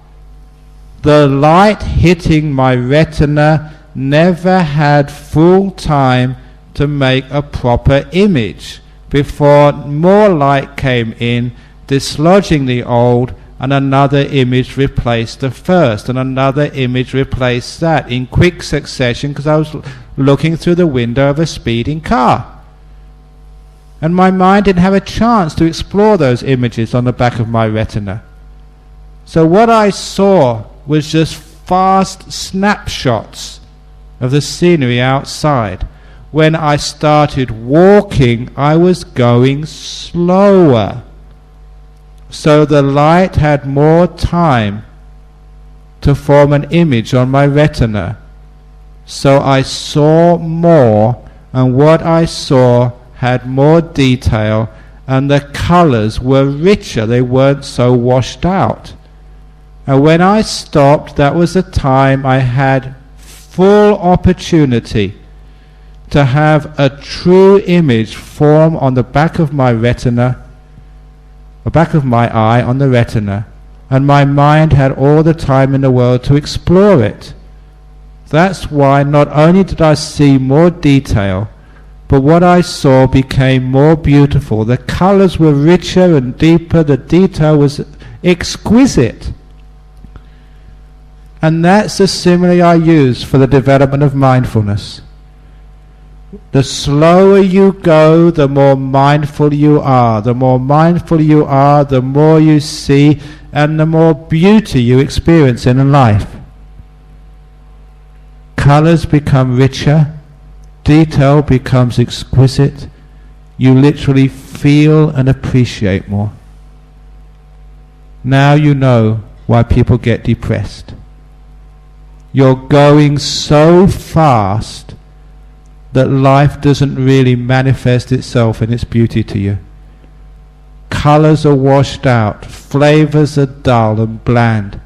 the light hitting my retina never had full time to make a proper image before more light came in, dislodging the old, and another image replaced the first, and another image replaced that in quick succession, because I was looking through the window of a speeding car. And my mind didn't have a chance to explore those images on the back of my retina. So what I saw was just fast snapshots of the scenery outside. When I started walking, I was going slower. So the light had more time to form an image on my retina. So I saw more, and what I saw had more detail, and the colors were richer. They weren't so washed out. And when I stopped, that was the time I had full opportunity to have a true image form on the back of my retina, the back of my eye on the retina, and my mind had all the time in the world to explore it. That's why not only did I see more detail, but what I saw became more beautiful. The colors were richer and deeper, the detail was exquisite. And that's the simile I use for the development of mindfulness. The slower you go, the more mindful you are. The more mindful you are, the more you see, and the more beauty you experience in life. Colors become richer, detail becomes exquisite. You literally feel and appreciate more. Now you know why people get depressed. You're going so fast that life doesn't really manifest itself in its beauty to you. Colors are washed out, flavors are dull and bland.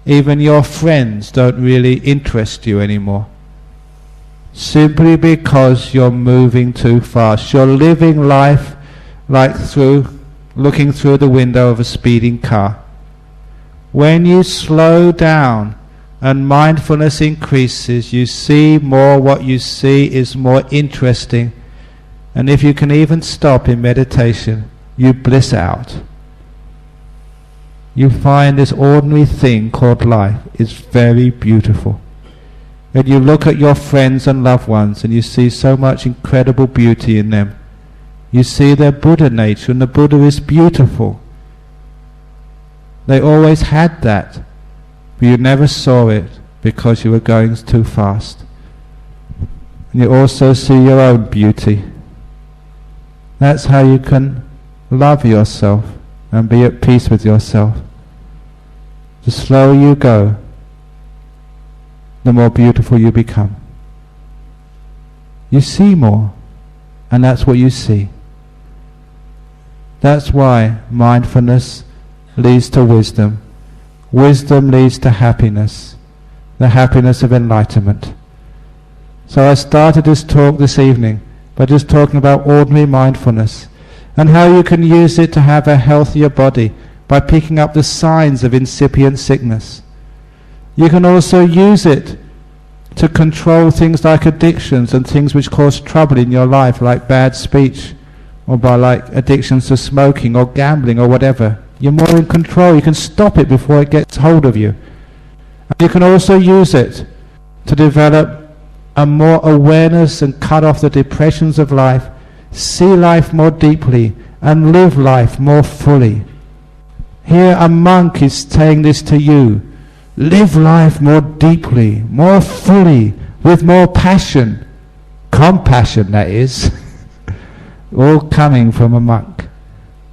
Even your friends don't really interest you anymore. Simply because you're moving too fast. You're living life like looking through the window of a speeding car. When you slow down and mindfulness increases, you see more. What you see is more interesting. And if you can even stop in meditation, you bliss out. You find this ordinary thing called life is very beautiful. And you look at your friends and loved ones and you see so much incredible beauty in them. You see their Buddha nature, and the Buddha is beautiful. They always had that, but you never saw it because you were going too fast. And you also see your own beauty. That's how you can love yourself and be at peace with yourself. The slower you go, the more beautiful you become. You see more, and that's what you see. That's why mindfulness leads to wisdom. Wisdom leads to happiness, the happiness of enlightenment. So I started this talk this evening by just talking about ordinary mindfulness and how you can use it to have a healthier body by picking up the signs of incipient sickness. You can also use it to control things like addictions and things which cause trouble in your life, like bad speech, or by like addictions to smoking or gambling or whatever. You're more in control. You can stop it before it gets hold of you. And you can also use it to develop a more awareness and cut off the depressions of life, see life more deeply, and live life more fully. Here a monk is saying this to you. Live life more deeply, more fully, with more passion. Compassion, that is. All coming from a monk.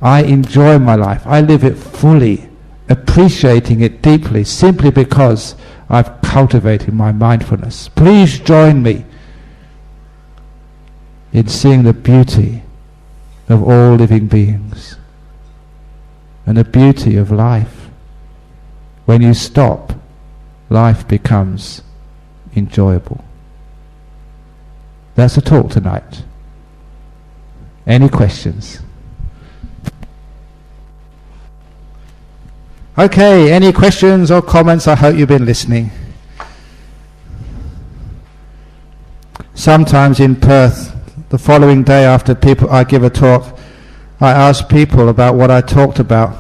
I enjoy my life. I live it fully, appreciating it deeply, simply because I've cultivated my mindfulness. Please join me in seeing the beauty of all living beings and the beauty of life. When you stop, life becomes enjoyable. That's the talk tonight. Any questions? Okay, any questions or comments? I hope you've been listening. Sometimes in Perth, the following day after I give a talk, I ask people about what I talked about,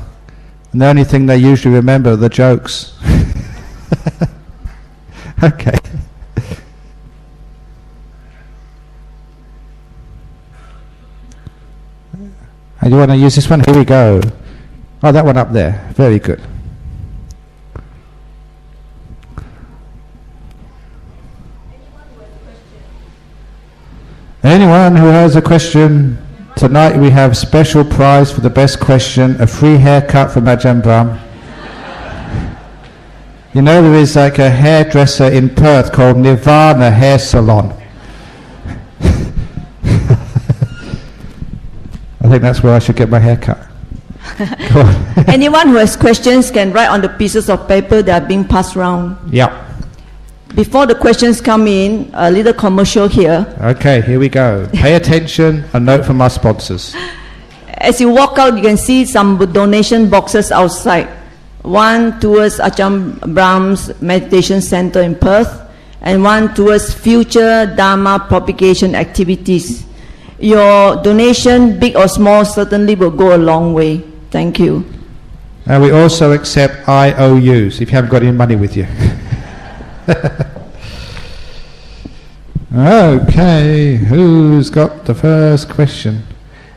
and the only thing they usually remember are the jokes. Okay. And you want to use this one? Here we go. Oh, that one up there. Very good. Anyone who has a question? Tonight we have special prize for the best question, a free haircut from Ajahn Brahm. You know, there is like a hairdresser in Perth called Nirvana Hair Salon. I think that's where I should get my hair cut.
Anyone who has questions can write on the pieces of paper that are being passed around.
Yeah.
Before the questions come in, a little commercial here.
Okay, here we go. Pay attention, a note from our sponsors.
As you walk out, you can see some donation boxes outside. One towards Ajahn Brahm's Meditation Center in Perth, and one towards future Dharma propagation activities. Your donation, big or small, certainly will go a long way. Thank you.
And we also accept IOUs if you haven't got any money with you. Okay, who's got the first question?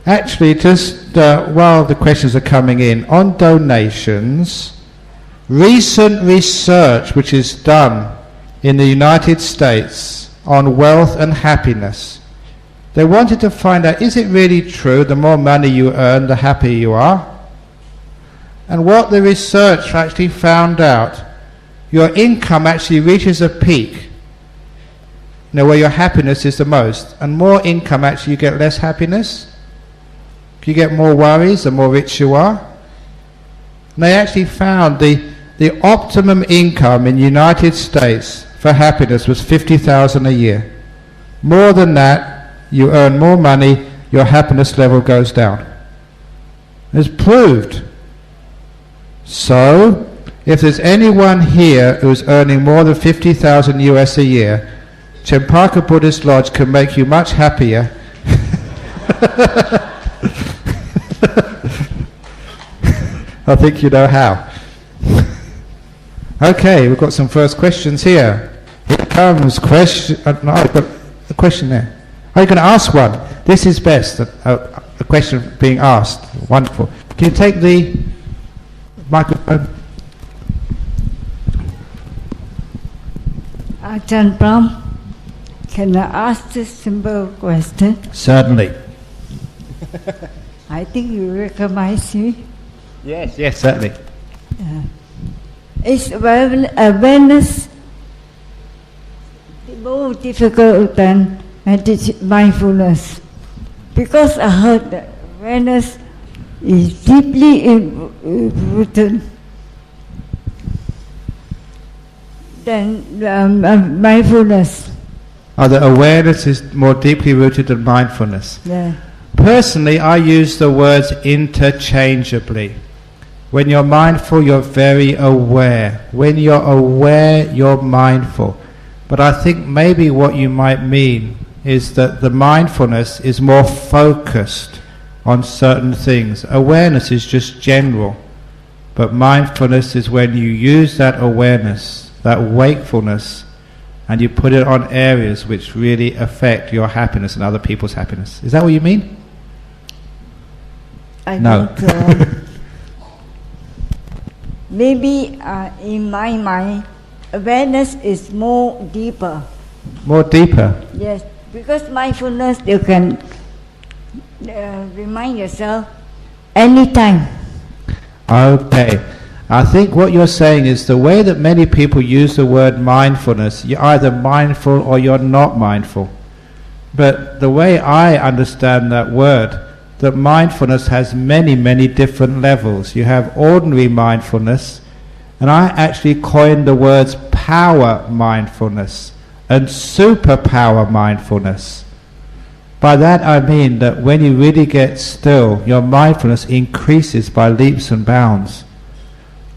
Actually, just while the questions are coming in, on donations, recent research which is done in the United States on wealth and happiness, they wanted to find out, is it really true the more money you earn, the happier you are? And what the research actually found out, your income actually reaches a peak, where your happiness is the most, and more income actually you get less happiness. You get more worries the more rich you are. And they actually found the optimum income in the United States for happiness was $50,000 a year. More than that, you earn more money, your happiness level goes down. It's proved. So, if there's anyone here who's earning more than 50,000 US a year, Chenpaka Buddhist Lodge can make you much happier I think you know how. Okay, we've got some first questions here. Here comes question. No, I've got a question there. Oh, you're going to ask one. This is best. A question being asked. Wonderful. Can you take the microphone?
Ajahn Brahm, can I ask this simple question?
Certainly.
I think you recognize me.
Yes, certainly.
Is awareness more difficult than mindfulness? Because I heard that awareness is deeply rooted than mindfulness.
Oh, the awareness is more deeply rooted than mindfulness.
Yeah.
Personally, I use the words interchangeably. When you're mindful, you're very aware. When you're aware, you're mindful. But I think maybe what you might mean is that the mindfulness is more focused on certain things. Awareness is just general. But mindfulness is when you use that awareness, that wakefulness, and you put it on areas which really affect your happiness and other people's happiness. Is that what you mean?
I
No.
think maybe in my mind, awareness is more deeper.
More deeper.
Yes, because mindfulness you can remind yourself anytime.
Okay. I think what you're saying is the way that many people use the word mindfulness, you're either mindful or you're not mindful. But the way I understand that word, that mindfulness has many, many different levels. You have ordinary mindfulness, and I actually coined the words power mindfulness and superpower mindfulness. By that I mean that when you really get still, your mindfulness increases by leaps and bounds.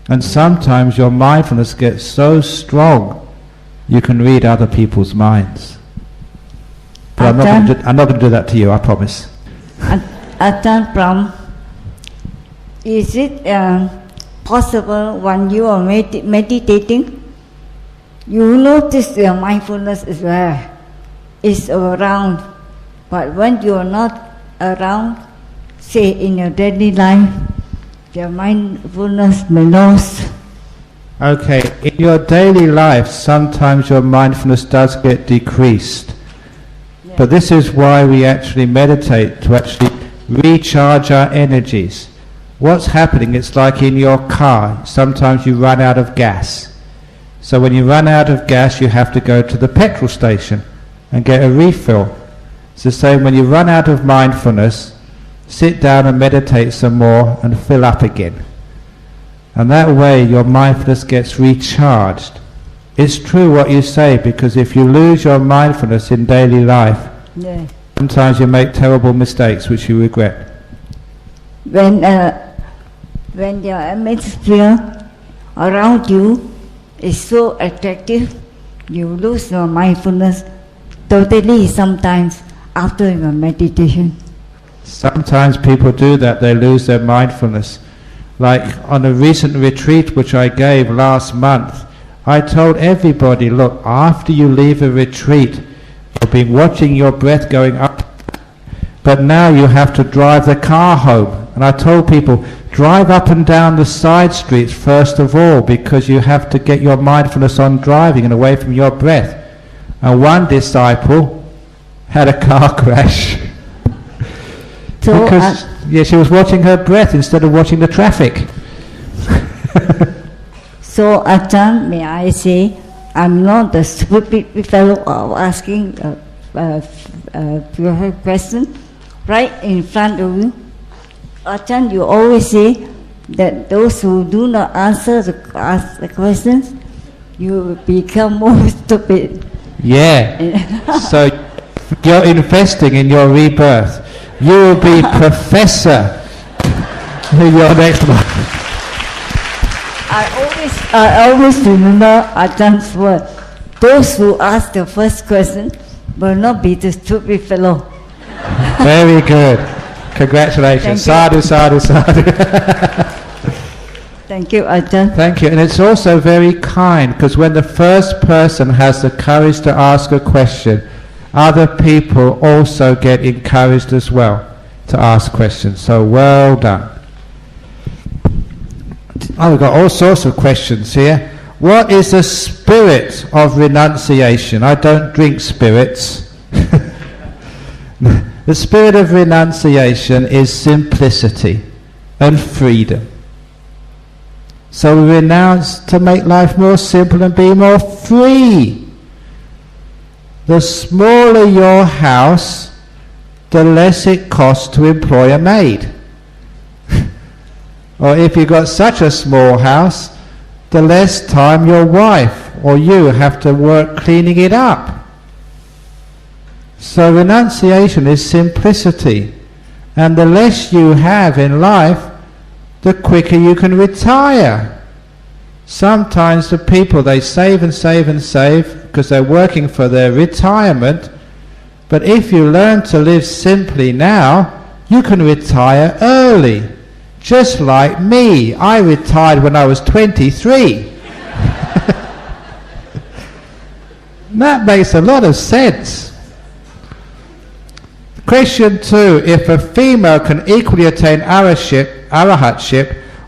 And sometimes your mindfulness gets so strong, you can read other people's minds. But I'm not going to do that to you, I promise.
Ajahn Brahm, is it possible when you are meditating, you notice your mindfulness is there, is around, but when you are not around, say in your daily life, your mindfulness may lose.
Okay, in your daily life, sometimes your mindfulness does get decreased.
Yeah.
But this is why we actually meditate, to actually recharge our energies. What's happening, it's like in your car, sometimes you run out of gas. So when you run out of gas, you have to go to the petrol station and get a refill. It's the same when you run out of mindfulness, sit down and meditate some more and fill up again. And that way your mindfulness gets recharged. It's true what you say, because if you lose your mindfulness in daily life,
Yeah.
sometimes you make terrible mistakes which you regret.
When the atmosphere around you is so attractive, you lose your mindfulness totally sometimes after your meditation.
Sometimes people do that, they lose their mindfulness. Like on a recent retreat which I gave last month, I told everybody, look, after you leave a retreat, you've been watching your breath going up, but now you have to drive the car home. And I told people, drive up and down the side streets first of all, because you have to get your mindfulness on driving and away from your breath. And one disciple had a car crash.
So
Because she was watching her breath instead of watching the traffic.
So Ajahn, may I say, I'm not the stupid fellow of asking a question right in front of you. Ajahn, you always say that those who do not ask the questions, you become more stupid.
Yeah. So you're investing in your rebirth. You will be professor in your next one.
I always remember Ajan's word. Those who ask the first question will not be the stupid fellow.
Very good. Congratulations.
Thank you.
Sadhu, sadhu, sadhu.
Thank you, Ajahn.
Thank you. And it's also very kind, because when the first person has the courage to ask a question, other people also get encouraged as well to ask questions. So well done. Oh, we've got all sorts of questions here. What is the spirit of renunciation? I don't drink spirits. The spirit of renunciation is simplicity and freedom. So we renounce to make life more simple and be more free. The smaller your house, the less it costs to employ a maid. Or if you've got such a small house, the less time your wife or you have to work cleaning it up. So renunciation is simplicity. And the less you have in life, the quicker you can retire. Sometimes the people, they save and save and save because they're working for their retirement. But if you learn to live simply now, you can retire early. Just like me, I retired when I was 23. That makes a lot of sense. Question 2. If a female can equally attain arahatship,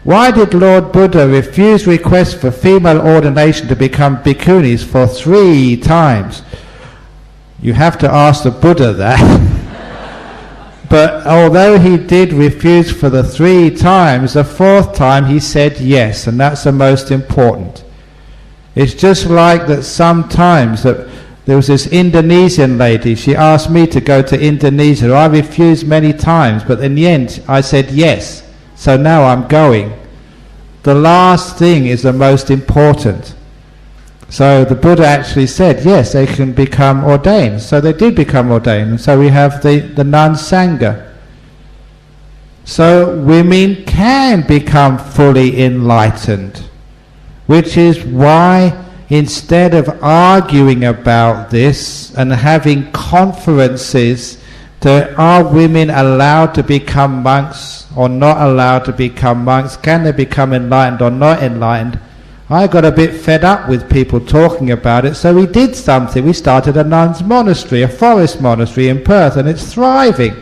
why did Lord Buddha refuse requests for female ordination to become bhikkhunis for 3 times? You have to ask the Buddha that. But although he did refuse for the 3 times, the 4th time he said yes, and that's the most important. It's just like that sometimes that there was this Indonesian lady, she asked me to go to Indonesia. I refused many times, but in the end I said yes. So now I'm going. The last thing is the most important. So the Buddha actually said, yes, they can become ordained. So they did become ordained. And so we have the nun Sangha. So women can become fully enlightened, which is why instead of arguing about this and having conferences to are women allowed to become monks or not allowed to become monks, can they become enlightened or not enlightened, I got a bit fed up with people talking about it, so we did something. We started a nuns' monastery, a forest monastery in Perth, and it's thriving.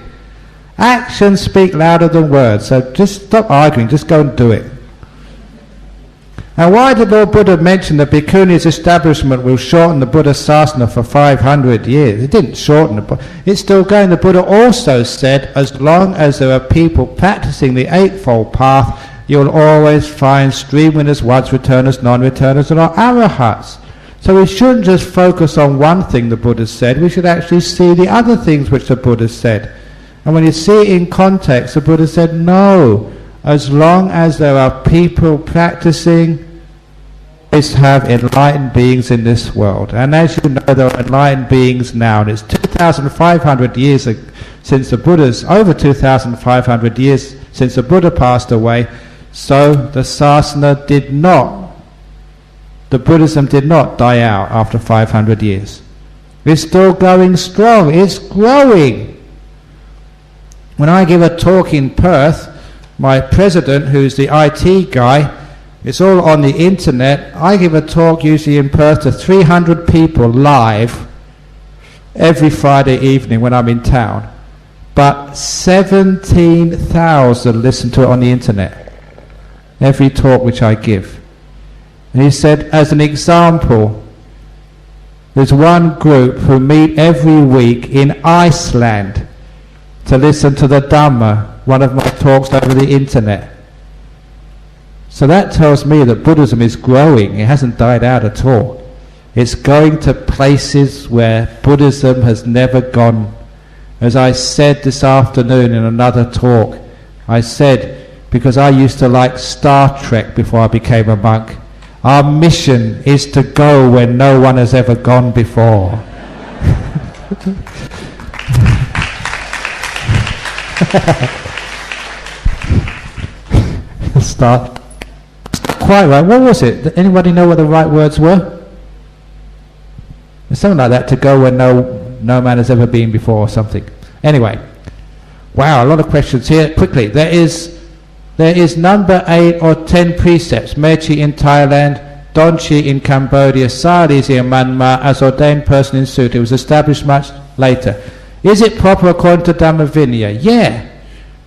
Actions speak louder than words, so just stop arguing, just go and do it. And why did Lord Buddha mention that Bhikkhuni's establishment will shorten the Buddha Sasana for 500 years? It didn't shorten it, it's still going. The Buddha also said, as long as there are people practicing the Eightfold Path, you'll always find stream winners, once returners, non-returners, and arahats. So we shouldn't just focus on one thing the Buddha said, we should actually see the other things which the Buddha said. And when you see it in context, the Buddha said, no, as long as there are people practicing, always have enlightened beings in this world. And as you know, there are enlightened beings now, and it's 2,500 years since the Buddha's, over 2,500 years since the Buddha passed away. So the Sasana did not, the Buddhism did not die out after 500 years. It's still going strong, it's growing. When I give a talk in Perth, my president, who's the IT guy, it's all on the internet, I give a talk usually in Perth to 300 people live every Friday evening when I'm in town. But 17,000 listen to it on the internet, every talk which I give. And he said, as an example, there's one group who meet every week in Iceland to listen to the Dhamma, one of my talks over the internet. So that tells me that Buddhism is growing, it hasn't died out at all. It's going to places where Buddhism has never gone. As I said this afternoon in another talk, I said, because I used to like Star Trek before I became a monk, our mission is to go where no one has ever gone before. Start. Quite right. What was it? Anybody know what the right words were? It's something like that, to go where no man has ever been before or something. Anyway, wow, a lot of questions here. Quickly, there is There is number 8 or 10 precepts, Mechi in Thailand, Donchi in Cambodia, Salis in Myanmar, as ordained person in Sutta. It was established much later. Is it proper according to Dhamma Vinaya? Yeah.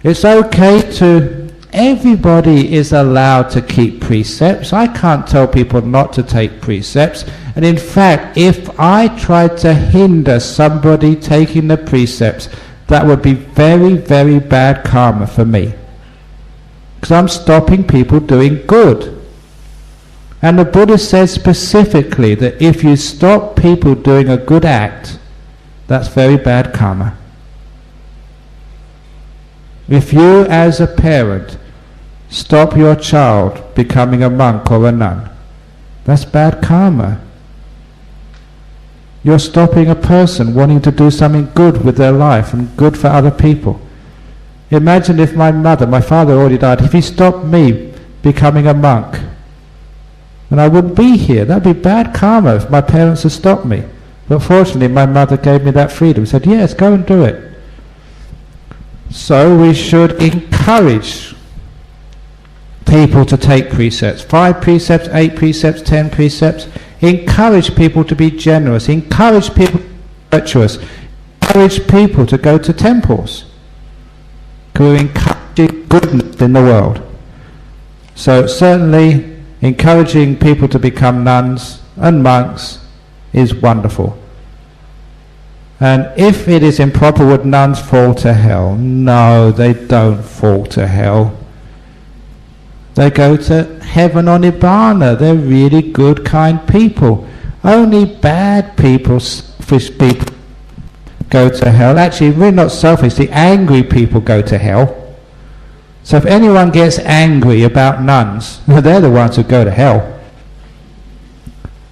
It's okay to, everybody is allowed to keep precepts. I can't tell people not to take precepts. And in fact, if I tried to hinder somebody taking the precepts, that would be very, very bad karma for me. Because I'm stopping people doing good. And the Buddha says specifically that if you stop people doing a good act, that's very bad karma. If you as a parent stop your child becoming a monk or a nun, that's bad karma. You're stopping a person wanting to do something good with their life and good for other people. Imagine if my father already died, if he stopped me becoming a monk, and I wouldn't be here. That would be bad karma if my parents had stopped me. But fortunately my mother gave me that freedom, said, yes, go and do it. So we should encourage people to take precepts. 5 precepts, 8 precepts, 10 precepts. Encourage people to be generous. Encourage people to be virtuous. Encourage people to go to temples. We're encouraging goodness in the world. So certainly encouraging people to become nuns and monks is wonderful. And if it is improper, would nuns fall to hell? No, they don't fall to hell. They go to heaven or Nibbana. They're really good, kind people. Only bad people, selfish people go to hell. Actually, we're not selfish. The angry people go to hell. So if anyone gets angry about nuns, they're the ones who go to hell.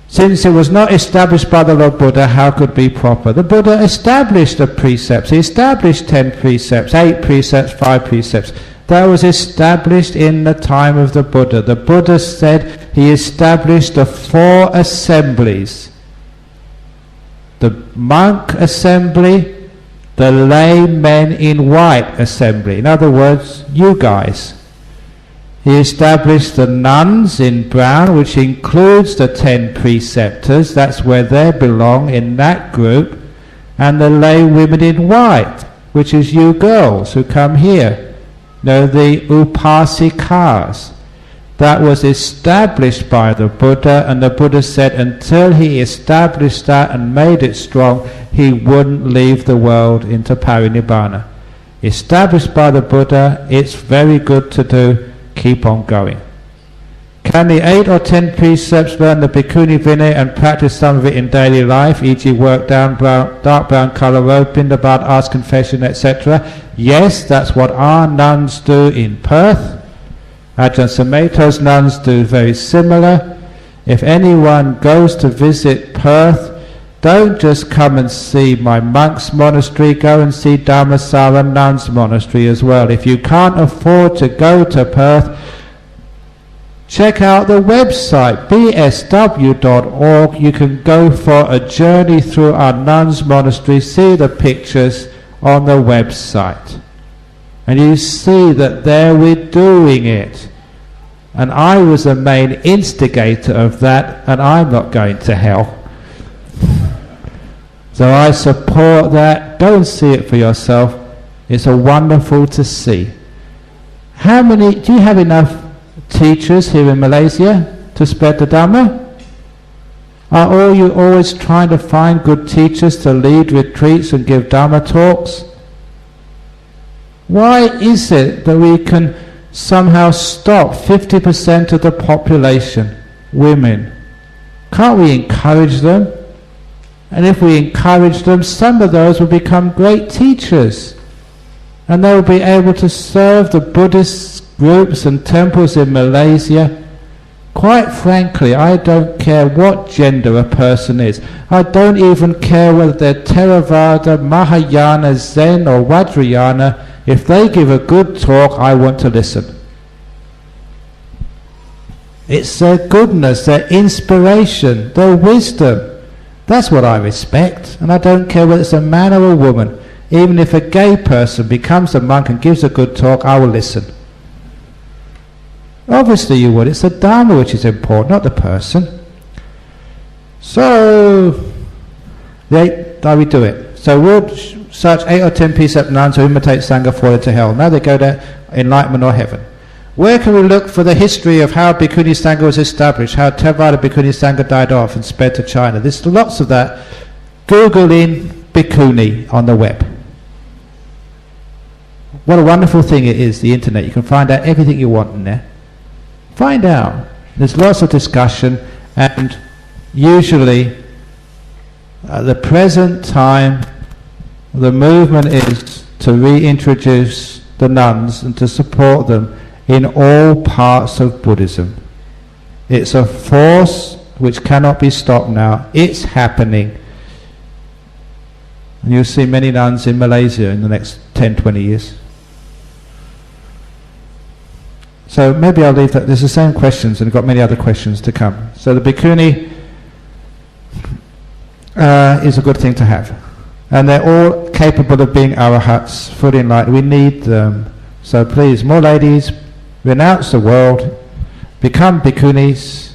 Since it was not established by the Lord Buddha, how could it be proper? The Buddha established the precepts. He established 10 precepts, 8 precepts, 5 precepts. That was established in the time of the Buddha. The Buddha said he established the 4 assemblies. The monk assembly, the lay men in white assembly. In other words, you guys. He established the nuns in brown, which includes the 10 preceptors. That's where they belong, in that group. And the lay women in white, which is you girls who come here. The upasikas. That was established by the Buddha, and the Buddha said until he established that and made it strong, he wouldn't leave the world into parinibbana. Established by the Buddha, it's very good to do. Keep on going. Can the 8 or 10 precepts learn the Bhikkhuni Vinaya and practice some of it in daily life, e.g. work down dark brown colour robe, bindabat, ask confession, etc.? Yes, that's what our nuns do in Perth. Ajahn Sumedho's nuns do very similar. If anyone goes to visit Perth, don't just come and see my monk's monastery, go and see Dharmasara Nuns Monastery as well. If you can't afford to go to Perth, check out the website, bsw.org. You can go for a journey through our nuns monastery, see the pictures on the website. And you see that there we're doing it. And I was the main instigator of that, and I'm not going to hell. So I support that. Go and see it for yourself. It's a wonderful to see. Do you have enough teachers here in Malaysia to spread the Dhamma? Are all you always trying to find good teachers to lead retreats and give Dhamma talks? Why is it that we can somehow stop 50% of the population, women? Can't we encourage them? And if we encourage them, some of those will become great teachers. And they will be able to serve the Buddhist groups and temples in Malaysia. Quite frankly, I don't care what gender a person is. I don't even care whether they're Theravada, Mahayana, Zen or Vajrayana. If they give a good talk, I want to listen. It's their goodness, their inspiration, their wisdom. That's what I respect, and I don't care whether it's a man or a woman. Even if a gay person becomes a monk and gives a good talk, I will listen. Obviously you would. It's the Dharma which is important, not the person. So, how we do it? So would such 8 or 10 precept nuns who imitate Sangha fall into hell? Now they go to enlightenment or heaven. Where can we look for the history of how Bhikkhuni Sangha was established, how Theravada Bhikkhuni Sangha died off and spread to China? There's lots of that. Google in Bhikkhuni on the web. What a wonderful thing it is, the internet. You can find out everything you want in there. Find out. There's lots of discussion, and usually at the present time the movement is to reintroduce the nuns and to support them in all parts of Buddhism. It's a force which cannot be stopped now. It's happening. And you'll see many nuns in Malaysia in the next 10-20 years. So maybe I'll leave that. There's the same questions, and I've got many other questions to come. So the Bhikkhuni is a good thing to have. And they're all capable of being arahats, fully enlightened. We need them. So please, more ladies, renounce the world, become bhikkhunis.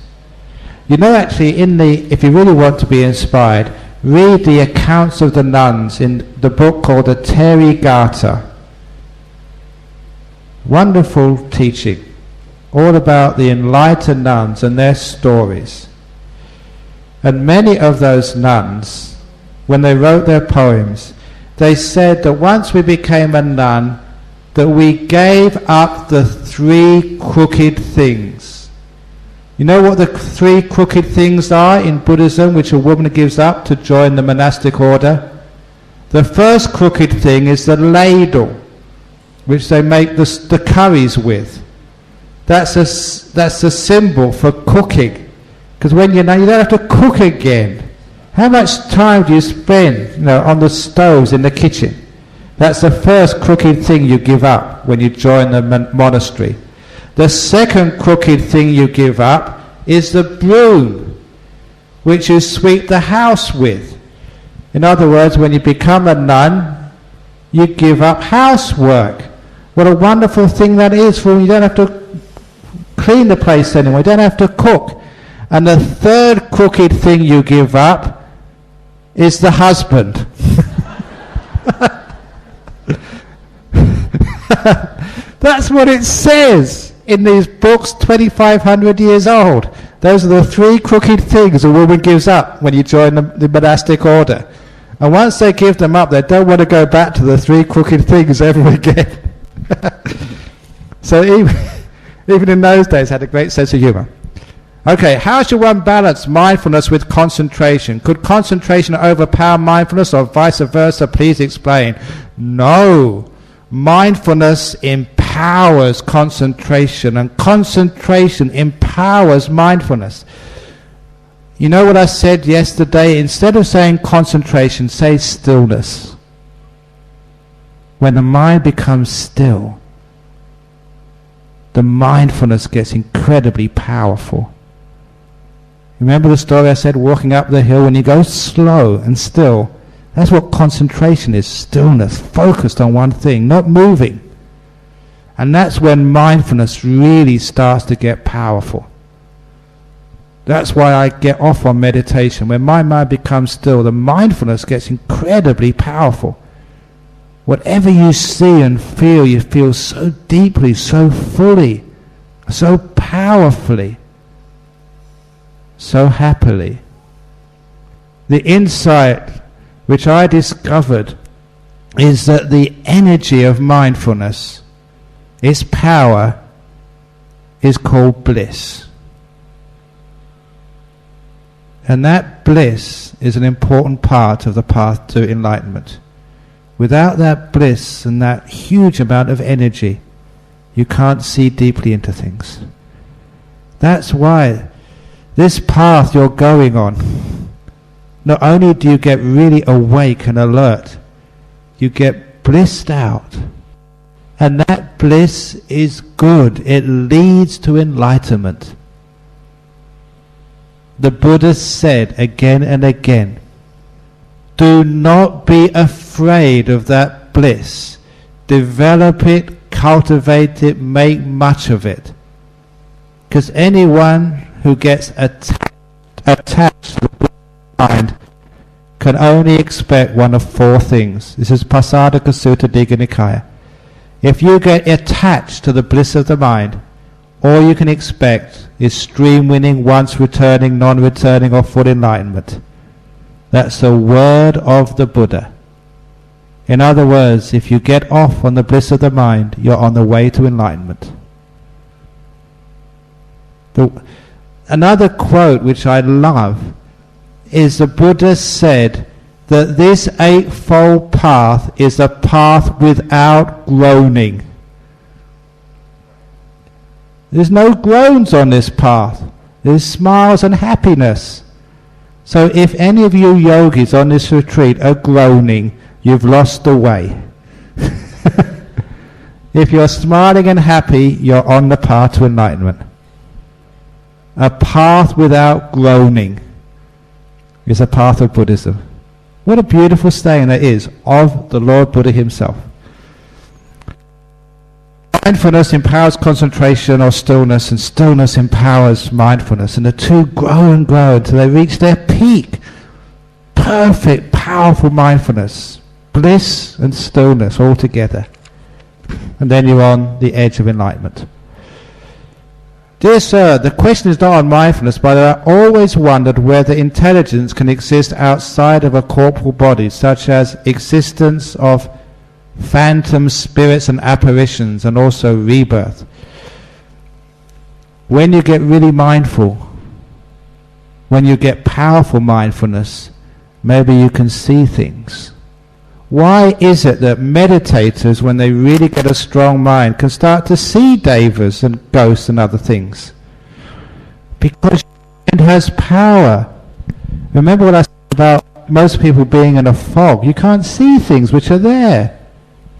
You know, actually, if you really want to be inspired, read the accounts of the nuns in the book called the Therigatha. Wonderful teaching, all about the enlightened nuns and their stories. And many of those nuns, when they wrote their poems, they said that once we became a nun, that we gave up the 3 crooked things. You know what the 3 crooked things are in Buddhism which a woman gives up to join the monastic order? The first crooked thing is the ladle, which they make the curries with. That's a symbol for cooking, because when you don't have to cook again. How much time do you spend, on the stoves in the kitchen? That's the first crooked thing you give up when you join the monastery. The second crooked thing you give up is the broom, which you sweep the house with. In other words, when you become a nun, you give up housework. What a wonderful thing that is, for you don't have to clean the place anymore, you don't have to cook. And the third crooked thing you give up is the husband. That's what it says in these books 2,500 years old. Those are the 3 crooked things a woman gives up when you join the monastic order. And once they give them up, they don't want to go back to the 3 crooked things ever again. So even in those days had a great sense of humour. Okay, how should one balance mindfulness with concentration? Could concentration overpower mindfulness or vice versa? Please explain. No. Mindfulness empowers concentration, and concentration empowers mindfulness. You know what I said yesterday? Instead of saying concentration, say stillness. When the mind becomes still, the mindfulness gets incredibly powerful. Remember the story I said, walking up the hill, when you go slow and still, that's what concentration is, stillness, focused on one thing, not moving. And that's when mindfulness really starts to get powerful. That's why I get off on meditation. When my mind becomes still, the mindfulness gets incredibly powerful. Whatever you see and feel, you feel so deeply, so fully, so powerfully, so happily. The insight which I discovered is that the energy of mindfulness, its power, is called bliss. And that bliss is an important part of the path to enlightenment. Without that bliss and that huge amount of energy, you can't see deeply into things. That's why this path you're going on, not only do you get really awake and alert, you get blissed out. And that bliss is good. It leads to enlightenment. The Buddha said again and again, do not be afraid of that bliss. Develop it, cultivate it, make much of it. Because anyone who gets attached to the mind can only expect one of four things. This is Pasadaka Sutta Digha Nikaya. If you get attached to the bliss of the mind, all you can expect is stream winning, once returning, non-returning, or full enlightenment. That's the word of the Buddha. In other words, if you get off on the bliss of the mind, you're on the way to enlightenment. Another quote which I love is the Buddha said that this eightfold path is a path without groaning. There's no groans on this path. There's smiles and happiness. So if any of you yogis on this retreat are groaning, you've lost the way. If you're smiling and happy, you're on the path to enlightenment. A path without groaning is a path of Buddhism. What a beautiful saying that is of the Lord Buddha himself. Mindfulness empowers concentration or stillness, and stillness empowers mindfulness, and the two grow and grow until they reach their peak. Perfect, powerful mindfulness, bliss and stillness all together. And then you're on the edge of enlightenment. Dear sir, the question is not on mindfulness, but I always wondered whether intelligence can exist outside of a corporal body, such as existence of phantom spirits and apparitions, and also rebirth. When you get really mindful, when you get powerful mindfulness, maybe you can see things. Why is it that meditators, when they really get a strong mind, can start to see devas and ghosts and other things? Because it has power. Remember what I said about most people being in a fog. You can't see things which are there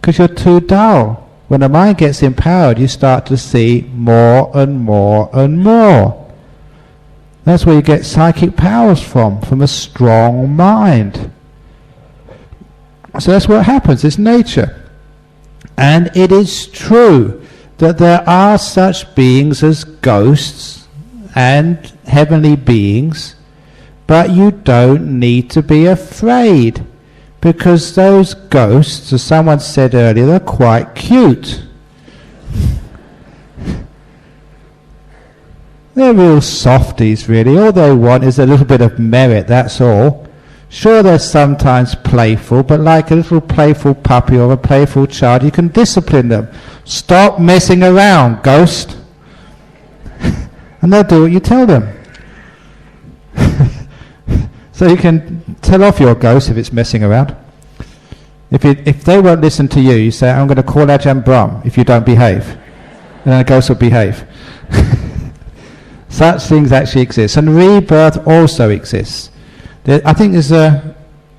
because you're too dull. When the mind gets empowered, you start to see more and more and more. That's where you get psychic powers from a strong mind. So that's what happens, it's nature. And it is true that there are such beings as ghosts and heavenly beings, but you don't need to be afraid, because those ghosts, as someone said earlier, they're quite cute. They're real softies, really. All they want is a little bit of merit, that's all. Sure, they're sometimes playful, but like a little playful puppy or a playful child, you can discipline them. Stop messing around, ghost. And they'll do what you tell them. So you can tell off your ghost if it's messing around. If they won't listen to you, you say, I'm going to call Ajahn Brahm if you don't behave. And then the ghost will behave. Such things actually exist. And rebirth also exists. I think there's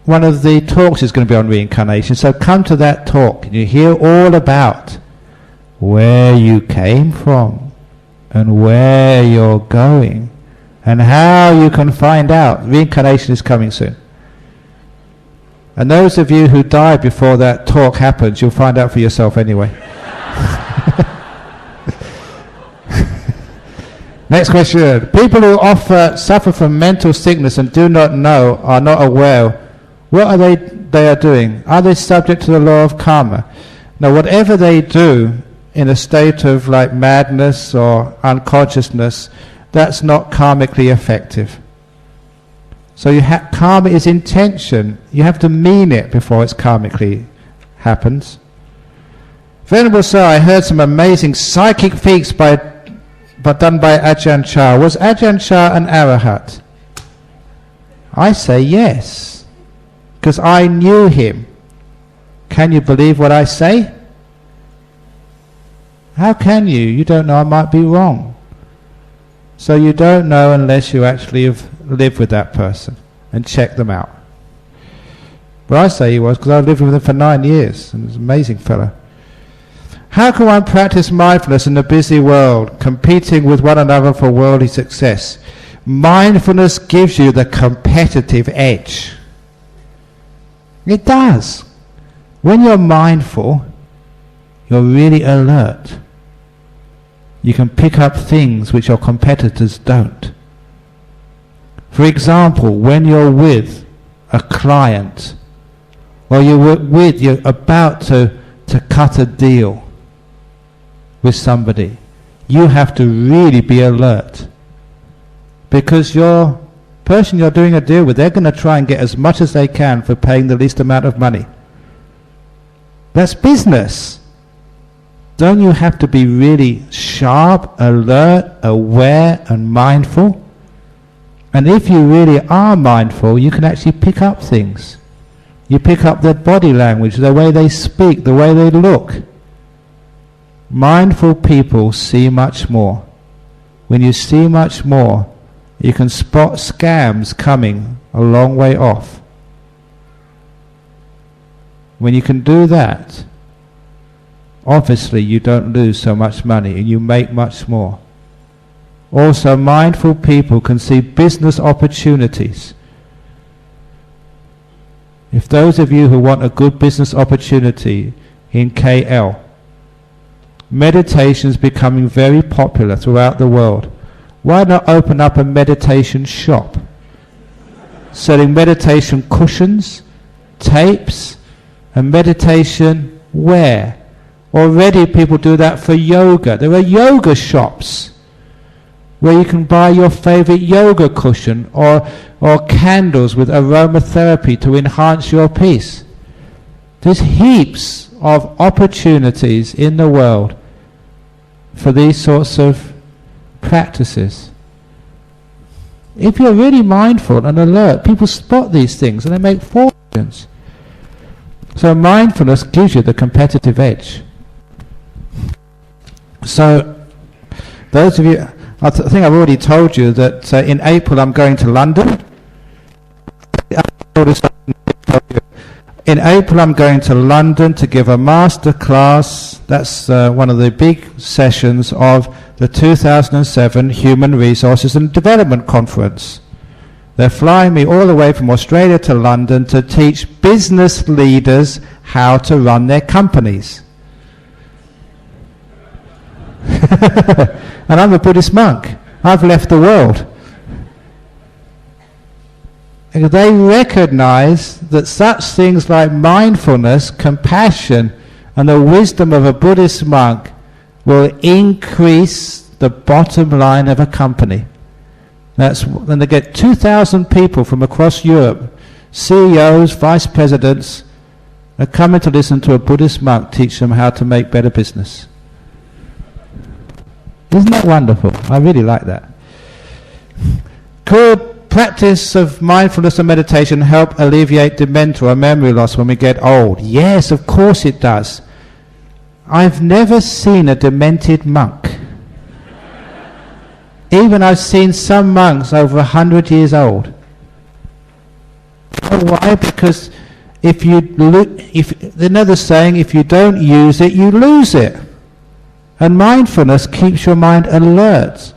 one of the talks is going to be on reincarnation, so come to that talk and you hear all about where you came from and where you're going and how you can find out. Reincarnation is coming soon. And those of you who died before that talk happens, you'll find out for yourself anyway. Next question. People who suffer from mental sickness and do not know, are not aware, what are they are doing? Are they subject to the law of karma? Now, whatever they do in a state of like madness or unconsciousness, that's not karmically effective. So karma is intention. You have to mean it before it's karmically happens. Venerable Sir, I heard some amazing psychic feats but done by Ajahn Chah. Was Ajahn Chah an arahat? I say yes, because I knew him. Can you believe what I say? How can you? You don't know, I might be wrong. So you don't know unless you actually have lived with that person and checked them out. But I say he was, because I lived with him for 9 years, and he was an amazing fellow. How can one practice mindfulness in a busy world, competing with one another for worldly success? Mindfulness gives you the competitive edge. It does. When you're mindful, you're really alert. you can pick up things which your competitors don't. For example, when you're with a client, or you're about to cut a deal with somebody, you have to really be alert, because your person you're doing a deal with, they're going to try and get as much as they can for paying the least amount of money. That's business. Don't you have to be really sharp, alert, aware and mindful? And if you really are mindful, you can actually pick up things. You pick up their body language, the way they speak, the way they look. Mindful people see much more. When you see much more, you can spot scams coming a long way off. When you can do that, obviously you don't lose so much money and you make much more. Also, mindful people can see business opportunities. If those of you who want a good business opportunity in KL, meditation is becoming very popular throughout the world. Why not open up a meditation shop? Selling meditation cushions, tapes, and meditation wear. Already people do that for yoga. There are yoga shops where you can buy your favorite yoga cushion or candles with aromatherapy to enhance your peace. There's heaps of opportunities in the world for these sorts of practices. If you're really mindful and alert, people spot these things and they make fortunes. So mindfulness gives you the competitive edge. So those of you, I think I've already told you that in April I'm going to London. In April I'm going to London to give a master class. That's one of the big sessions of the 2007 Human Resources and Development Conference. They're flying me all the way from Australia to London to teach business leaders how to run their companies. And I'm a Buddhist monk. I've left the world. And they recognize that such things like mindfulness, compassion, and the wisdom of a Buddhist monk will increase the bottom line of a company. Then they get 2,000 people from across Europe, CEOs, vice presidents, are coming to listen to a Buddhist monk teach them how to make better business. Isn't that wonderful? I really like that. Could practice of mindfulness and meditation help alleviate dementia or memory loss when we get old? Yes, of course it does. I've never seen a demented monk. Even I've seen some monks over 100 years old. Why? Because if another saying, if you don't use it, you lose it. And mindfulness keeps your mind alert.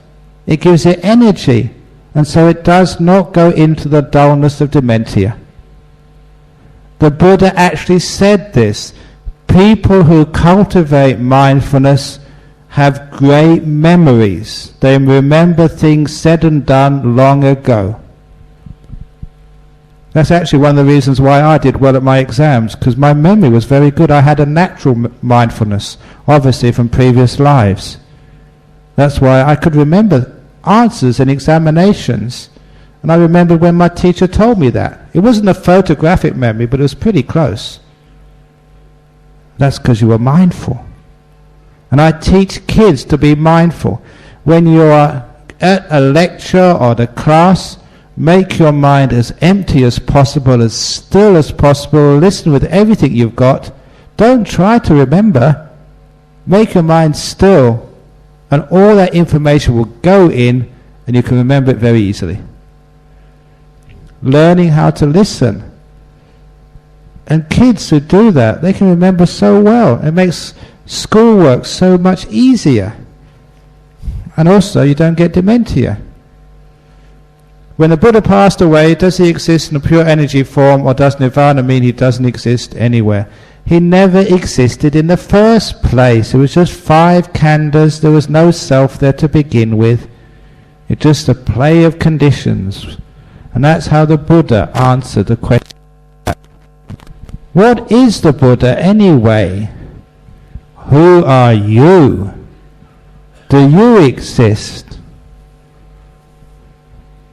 It gives it energy. And so it does not go into the dullness of dementia. The Buddha actually said this. People who cultivate mindfulness have great memories. They remember things said and done long ago. That's actually one of the reasons why I did well at my exams, because my memory was very good. I had a natural mindfulness, obviously from previous lives. That's why I could remember answers in examinations, and I remember when my teacher told me that. It wasn't a photographic memory, but it was pretty close. That's because you were mindful. And I teach kids to be mindful. When you are at a lecture or the class, make your mind as empty as possible, as still as possible. Listen with everything you've got. Don't try to remember. Make your mind still, and all that information will go in, and you can remember it very easily. Learning how to listen. And kids who do that, they can remember so well. It makes schoolwork so much easier. And also, you don't get dementia. When the Buddha passed away, does he exist in a pure energy form, or does nirvana mean he doesn't exist anywhere? He never existed in the first place. It was just 5 khandhas. There was no self there to begin with. It's just a play of conditions. And that's how the Buddha answered the question. What is the Buddha anyway? Who are you? Do you exist?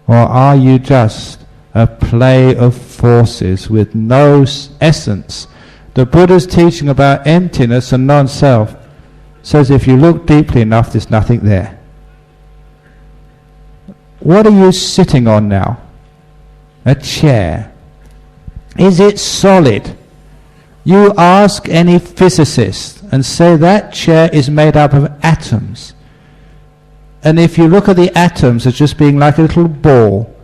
Or are you just a play of forces with no essence? The Buddha's teaching about emptiness and non-self says if you look deeply enough, there's nothing there. What are you sitting on now? A chair. Is it solid? You ask any physicist and say that chair is made up of atoms. And if you look at the atoms as just being like a little ball,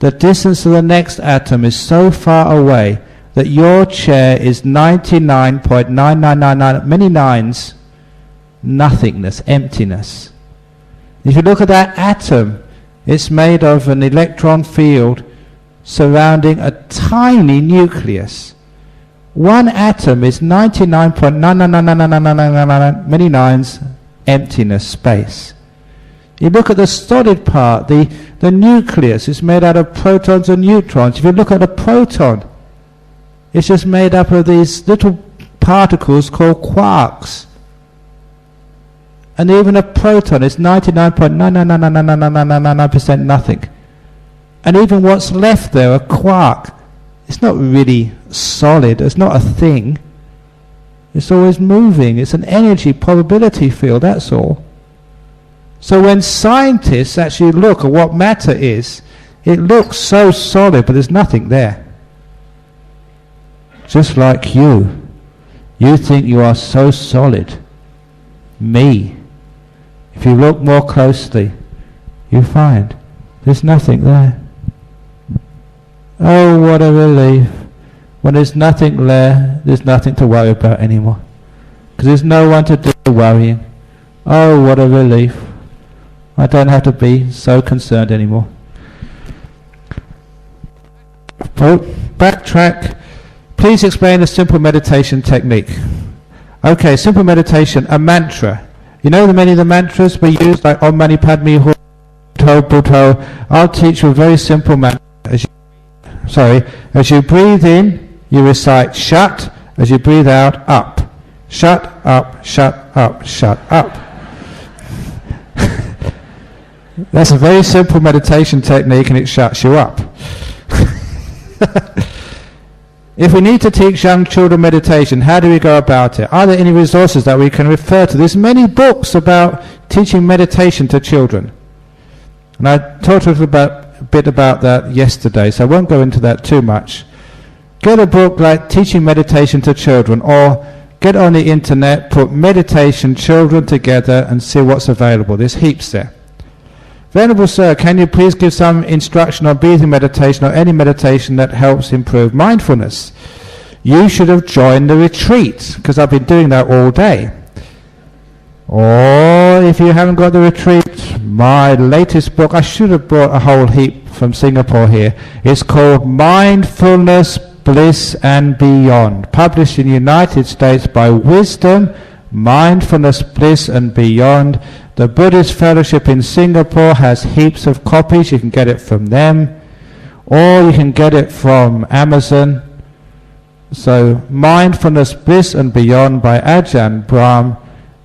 the distance to the next atom is so far away that your chair is 99.9999, many nines, nothingness, emptiness. If you look at that atom, it's made of an electron field surrounding a tiny nucleus. One atom is 99.999999 many nines, emptiness, space. You look at the solid part, the nucleus is made out of protons and neutrons. If you look at a proton, it's just made up of these little particles called quarks. And even a proton is 99.999999% nothing. And even what's left there, a quark, it's not really solid, it's not a thing. It's always moving, it's an energy probability field, that's all. So when scientists actually look at what matter is, it looks so solid, but there's nothing there. Just like you. You think you are so solid. Me. If you look more closely, you find there's nothing there. Oh, what a relief. When there's nothing there, there's nothing to worry about anymore. Because there's no one to do the worrying. Oh, what a relief. I don't have to be so concerned anymore. Backtrack. Please explain the simple meditation technique. Okay, simple meditation, a mantra. You know many of the mantras we use, like Om Mani Padme Hum, Buddho. I'll teach you a very simple mantra. As you breathe in, you recite shut. As you breathe out, up. Shut up, shut up, shut up. That's a very simple meditation technique, and it shuts you up. If we need to teach young children meditation, how do we go about it? Are there any resources that we can refer to? There's many books about teaching meditation to children. And I talked a bit about that yesterday, so I won't go into that too much. Get a book like Teaching Meditation to Children, or get on the internet, put meditation children together and see what's available. There's heaps there. Venerable Sir, can you please give some instruction on breathing meditation or any meditation that helps improve mindfulness? You should have joined the retreat, because I've been doing that all day. Or if you haven't got the retreat, my latest book, I should have brought a whole heap from Singapore here. It's called Mindfulness, Bliss and Beyond, published in the United States by Wisdom, Mindfulness, Bliss and Beyond. The Buddhist Fellowship in Singapore has heaps of copies. You can get it from them, or you can get it from Amazon. So Mindfulness, Bliss and Beyond by Ajahn Brahm.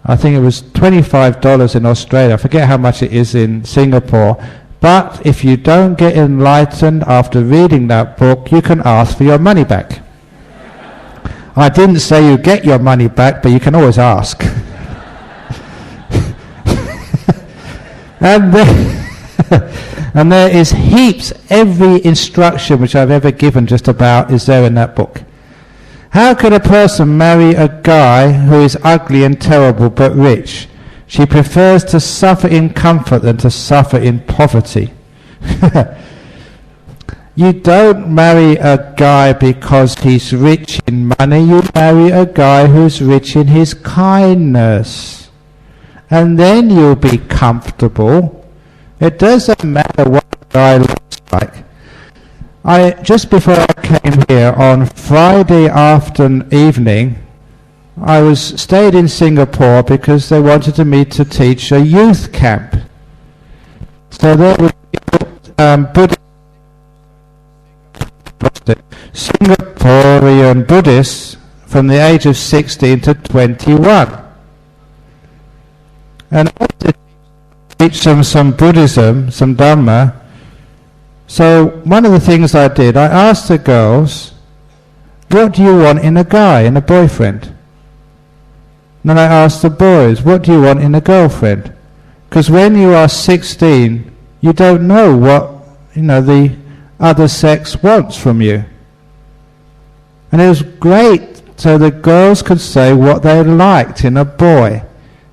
I think it was $25 in Australia. I forget how much it is in Singapore. But if you don't get enlightened after reading that book, you can ask for your money back. I didn't say you get your money back, but you can always ask. And there is heaps, every instruction which I've ever given just about is there in that book. How could a person marry a guy who is ugly and terrible but rich? She prefers to suffer in comfort than to suffer in poverty. You don't marry a guy because he's rich in money. You marry a guy who's rich in his kindness. And then you'll be comfortable. It doesn't matter what the guy looks like. Just before I came here on Friday evening, I stayed in Singapore because they wanted me to teach a youth camp. So there were Singaporean Buddhists from the age of 16 to 21. And I wanted to teach them some Buddhism, some Dhamma. So one of the things I did, I asked the girls, what do you want in a guy, in a boyfriend? And then I asked the boys, what do you want in a girlfriend? Because when you are 16, you don't know what, the other sex wants from you. And it was great, so the girls could say what they liked in a boy.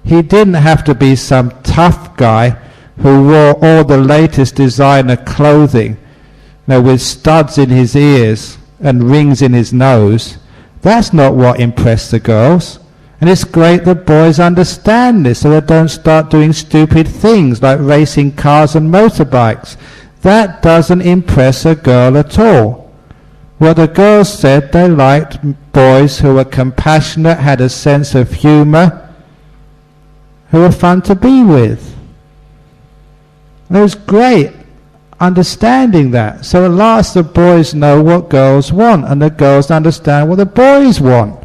He didn't have to be some tough guy who wore all the latest designer clothing, with studs in his ears and rings in his nose. That's not what impressed the girls. And it's great that boys understand this, so they don't start doing stupid things like racing cars and motorbikes. That doesn't impress a girl at all. What the girls said, they liked boys who were compassionate, had a sense of humour, who were fun to be with. And it was great understanding that. So at last the boys know what girls want, and the girls understand what the boys want.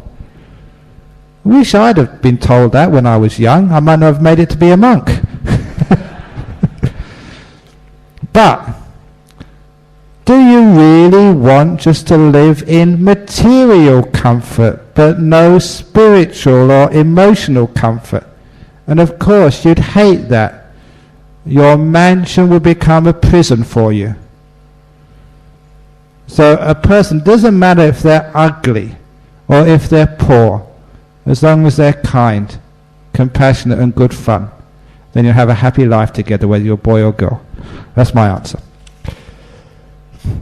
I wish I'd have been told that when I was young. I might not have made it to be a monk. But do you really want just to live in material comfort but no spiritual or emotional comfort? And of course you'd hate that. Your mansion would become a prison for you. So a person, doesn't matter if they're ugly or if they're poor, as long as they're kind, compassionate and good fun, then you'll have a happy life together, whether you're a boy or girl. That's my answer.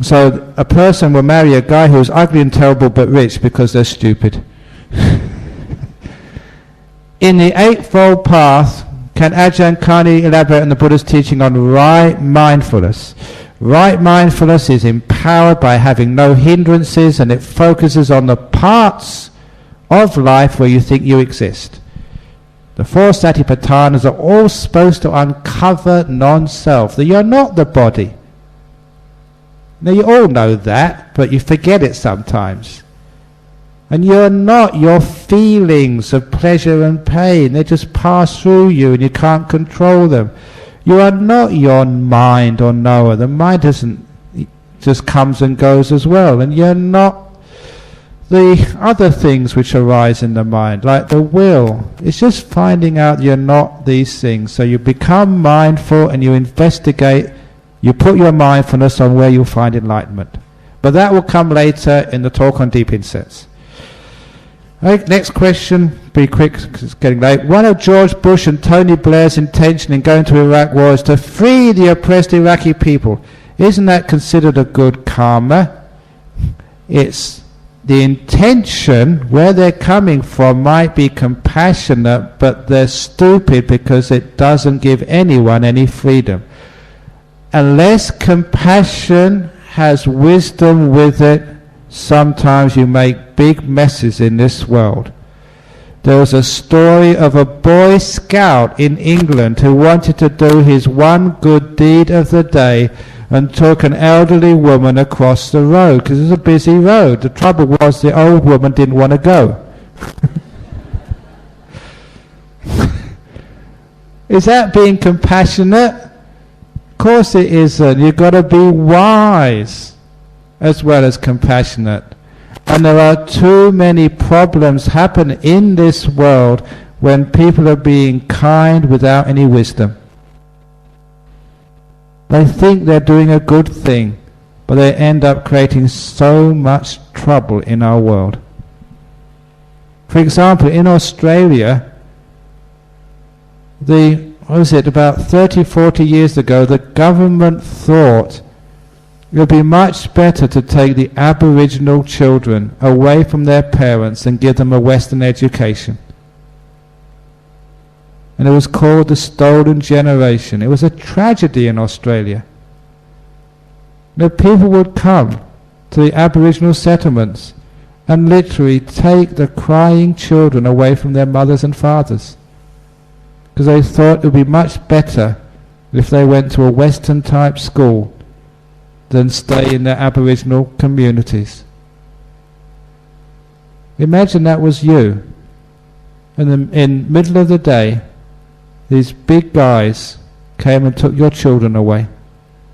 So a person will marry a guy who's ugly and terrible but rich because they're stupid. In the Eightfold Path, can Ajahn kindly elaborate on the Buddha's teaching on right mindfulness? Right mindfulness is empowered by having no hindrances, and it focuses on the parts of life where you think you exist. The four satipatthanas are all supposed to uncover non-self, that you're not the body. Now you all know that, but you forget it sometimes. And you're not your feelings of pleasure and pain. They just pass through you and you can't control them. You are not your mind or knower. The mind just comes and goes as well. And you're not the other things which arise in the mind, like the will. It's just finding out you're not these things. So you become mindful and you investigate. You put your mindfulness on where you'll find enlightenment. But that will come later in the talk on deep insights. Right, next question, be quick because it's getting late. One of George Bush and Tony Blair's intention in going to Iraq was to free the oppressed Iraqi people. Isn't that considered a good karma? It's the intention, where they're coming from might be compassionate, but they're stupid because it doesn't give anyone any freedom. Unless compassion has wisdom with it, sometimes you make big messes in this world. There was a story of a Boy Scout in England who wanted to do his one good deed of the day and took an elderly woman across the road because it was a busy road. The trouble was the old woman didn't want to go. Is that being compassionate? Of course it isn't. You've got to be wise as well as compassionate. And there are too many problems happen in this world when people are being kind without any wisdom. They think they're doing a good thing, but they end up creating so much trouble in our world. For example, in Australia, about 30, 40 years ago, the government thought it would be much better to take the Aboriginal children away from their parents and give them a Western education. And it was called the Stolen Generation. It was a tragedy in Australia. The people would come to the Aboriginal settlements and literally take the crying children away from their mothers and fathers, because they thought it would be much better if they went to a Western type school than stay in their Aboriginal communities. Imagine that was you, and in middle of the day these big guys came and took your children away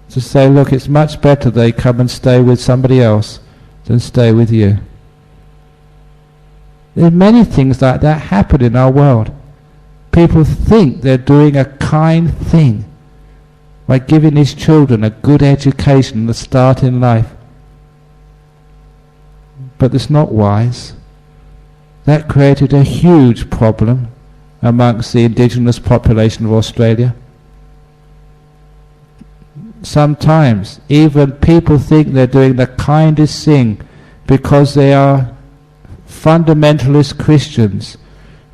to say, look, it's much better they come and stay with somebody else than stay with you. There are many things like that happen in our world. People think they're doing a kind thing by giving these children a good education and a start in life. But it's not wise. That created a huge problem amongst the indigenous population of Australia. Sometimes even people think they're doing the kindest thing because they are fundamentalist Christians,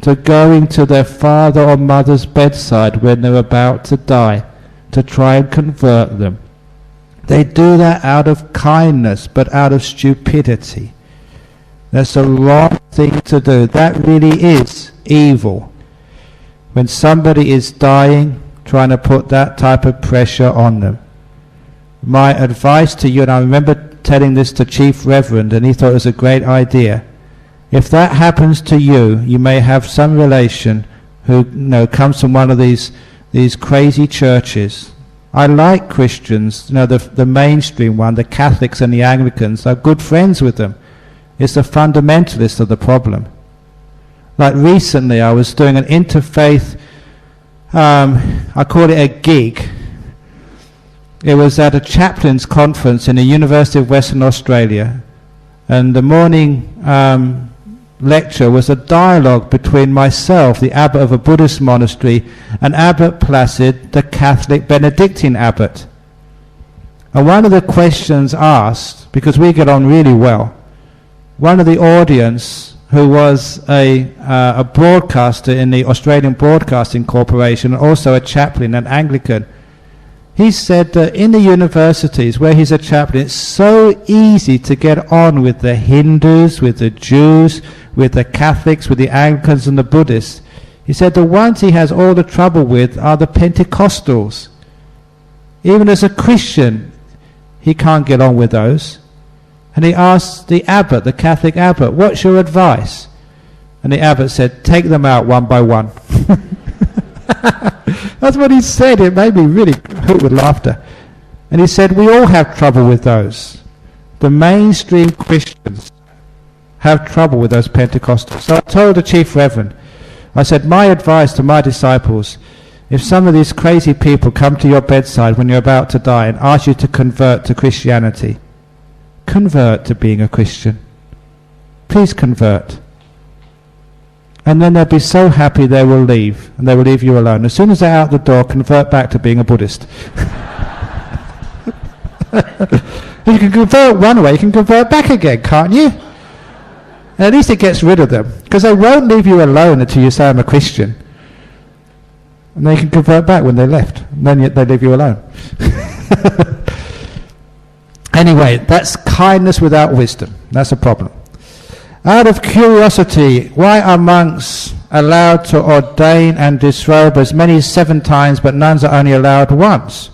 to going to their father or mother's bedside when they're about to die to try and convert them. They do that out of kindness, but out of stupidity. That's a wrong thing to do. That really is evil. When somebody is dying, trying to put that type of pressure on them. My advice to you, and I remember telling this to Chief Reverend, and he thought it was a great idea. If that happens to you, you may have some relation who comes from one of these crazy churches. I like Christians, the mainstream one, the Catholics and the Anglicans. I'm good friends with them. It's the fundamentalists of the problem. Like recently I was doing an interfaith, I call it a gig. It was at a chaplain's conference in the University of Western Australia, and the morning lecture was a dialogue between myself, the abbot of a Buddhist monastery, and Abbot Placid, the Catholic Benedictine abbot. And one of the questions asked, because we get on really well, one of the audience, who was a broadcaster in the Australian Broadcasting Corporation, and also a chaplain, an Anglican, he said that in the universities where he's a chaplain, it's so easy to get on with the Hindus, with the Jews, with the Catholics, with the Anglicans and the Buddhists. He said the ones he has all the trouble with are the Pentecostals. Even as a Christian, he can't get on with those. And he asked the abbot, the Catholic abbot, what's your advice? And the abbot said, take them out one by one. That's what he said. It made me really hoot with laughter. And he said, we all have trouble with those. The mainstream Christians have trouble with those Pentecostals. So I told the Chief Reverend, I said, my advice to my disciples, if some of these crazy people come to your bedside when you're about to die and ask you to convert to Christianity, convert to being a Christian. Please convert. And then they'll be so happy they will leave, and they will leave you alone. As soon as they're out the door, convert back to being a Buddhist. If you can convert one way, you can convert back again, can't you? And at least it gets rid of them, because they won't leave you alone until you say I'm a Christian. And they can convert back when they left, and then they leave you alone. Anyway, that's kindness without wisdom. That's a problem. Out of curiosity, why are monks allowed to ordain and disrobe as many as 7 times, but nuns are only allowed once?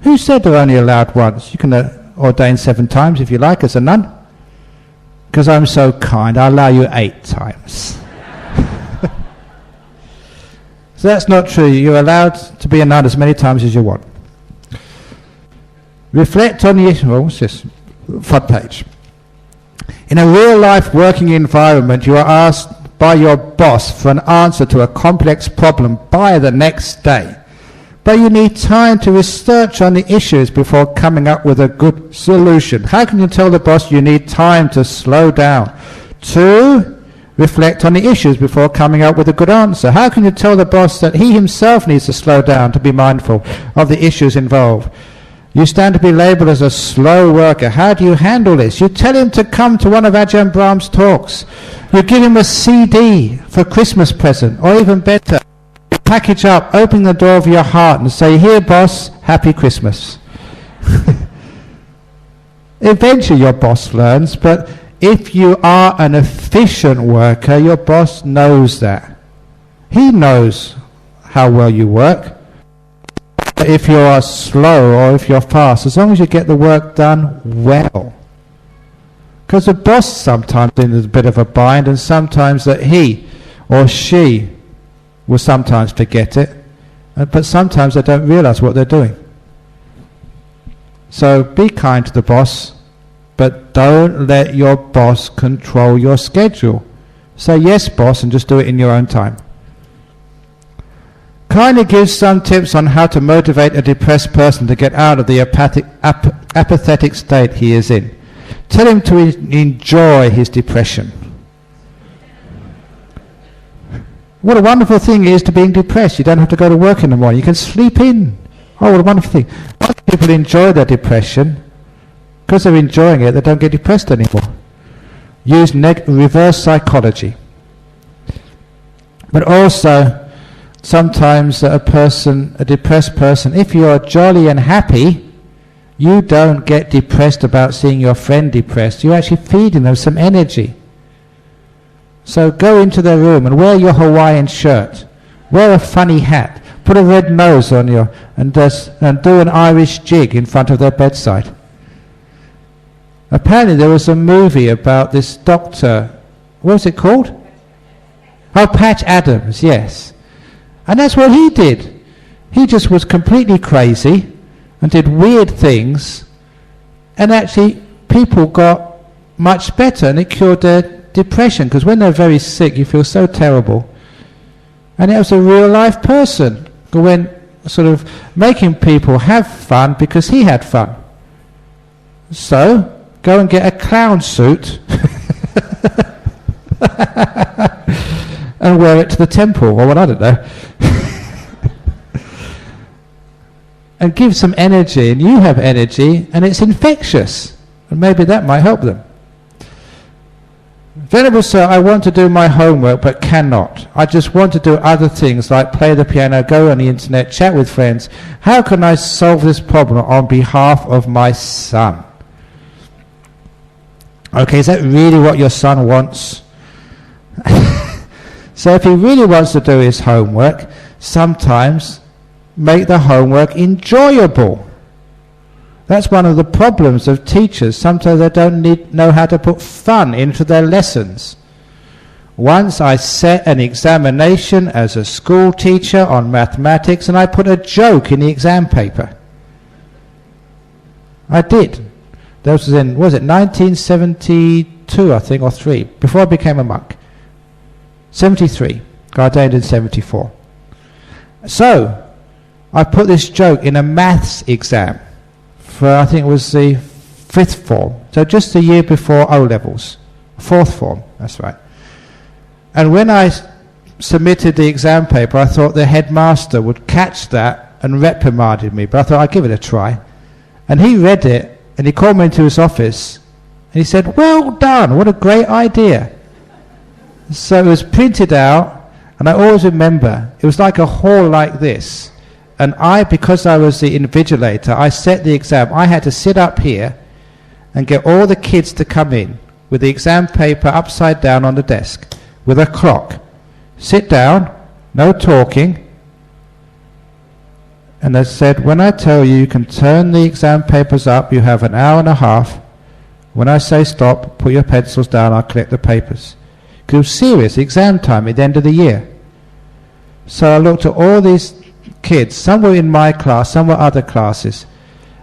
Who said they're only allowed once? You can ordain 7 times if you like as a nun. Because I'm so kind, I allow you 8 times. So that's not true. You're allowed to be a nun as many times as you want. Reflect on the issue. Oh, what's this? Front page. In a real-life working environment, you are asked by your boss for an answer to a complex problem by the next day. But you need time to research on the issues before coming up with a good solution. How can you tell the boss you need time to slow down? 2, reflect on the issues before coming up with a good answer. How can you tell the boss that he himself needs to slow down to be mindful of the issues involved? You stand to be labelled as a slow worker. How do you handle this? You tell him to come to one of Ajahn Brahm's talks. You give him a CD for Christmas present, or even better, you package up, open the door of your heart and say, here boss, happy Christmas. Eventually your boss learns, but if you are an efficient worker, your boss knows that. He knows how well you work. If you are slow or if you're fast, as long as you get the work done well. Because the boss sometimes in a bit of a bind, and sometimes that he or she will sometimes forget it, but sometimes they don't realize what they're doing. So be kind to the boss, but don't let your boss control your schedule. Say yes, boss, and just do it in your own time. Kindly give some tips on how to motivate a depressed person to get out of the apathetic state he is in. Tell him to enjoy his depression. What a wonderful thing it is to being depressed. You don't have to go to work in the morning. You can sleep in. Oh, what a wonderful thing. Most people enjoy their depression. Because they're enjoying it, they don't get depressed anymore. Use reverse psychology. But also, sometimes a depressed person, if you're jolly and happy, you don't get depressed about seeing your friend depressed. You're actually feeding them some energy. So go into their room and wear your Hawaiian shirt. Wear a funny hat. Put a red nose on you and do an Irish jig in front of their bedside. Apparently there was a movie about this doctor. What was it called? Oh, Patch Adams, yes. And that's what he did. He just was completely crazy and did weird things, and actually people got much better, and it cured their depression, because when they're very sick you feel so terrible. And it was a real life person who went sort of making people have fun because he had fun. So go and get a clown suit and wear it to the temple, or what, I don't know. And give some energy, and you have energy, and it's infectious, and maybe that might help them. Venerable Sir, I want to do my homework but cannot. I just want to do other things like play the piano, go on the internet, chat with friends. How can I solve this problem on behalf of my son? Okay, is that really what your son wants? So if he really wants to do his homework, sometimes make the homework enjoyable. That's one of the problems of teachers. Sometimes they don't know how to put fun into their lessons. Once I set an examination as a school teacher on mathematics, and I put a joke in the exam paper. I did. That was in, what was it, 1972, I think, or 3, before I became a monk. 73. Got ordained in 74. So I put this joke in a maths exam for, I think it was the 5th form, so just the year before O-levels, 4th form, that's right. And when I submitted the exam paper, I thought the headmaster would catch that and reprimanded me, but I thought I'd give it a try. And he read it, and he called me into his office, and he said, "Well done, what a great idea." So it was printed out, and I always remember, it was like a hall like this. And because I was the invigilator, I set the exam. I had to sit up here and get all the kids to come in with the exam paper upside down on the desk with a clock. Sit down, no talking. And they said, when I tell you you can turn the exam papers up, you have an hour and a half. When I say stop, put your pencils down, I'll collect the papers. Because it was serious, exam time at the end of the year. So I looked at all these kids, some were in my class, some were other classes,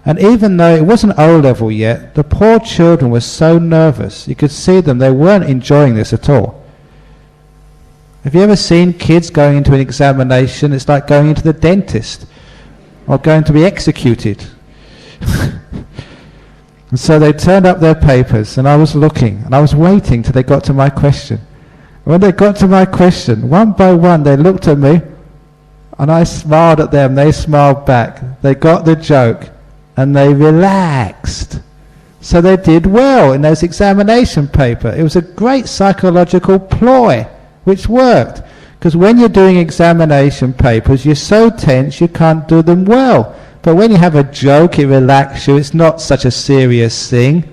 and even though it wasn't O-level yet, the poor children were so nervous. You could see them, they weren't enjoying this at all. Have you ever seen kids going into an examination? It's like going into the dentist or going to be executed. And so they turned up their papers, and I was looking, and I was waiting till they got to my question. When they got to my question, one by one they looked at me, and I smiled at them, they smiled back. They got the joke, and they relaxed. So they did well in those examination paper. It was a great psychological ploy, which worked. Because when you're doing examination papers, you're so tense you can't do them well. But when you have a joke, it relaxes you. It's not such a serious thing.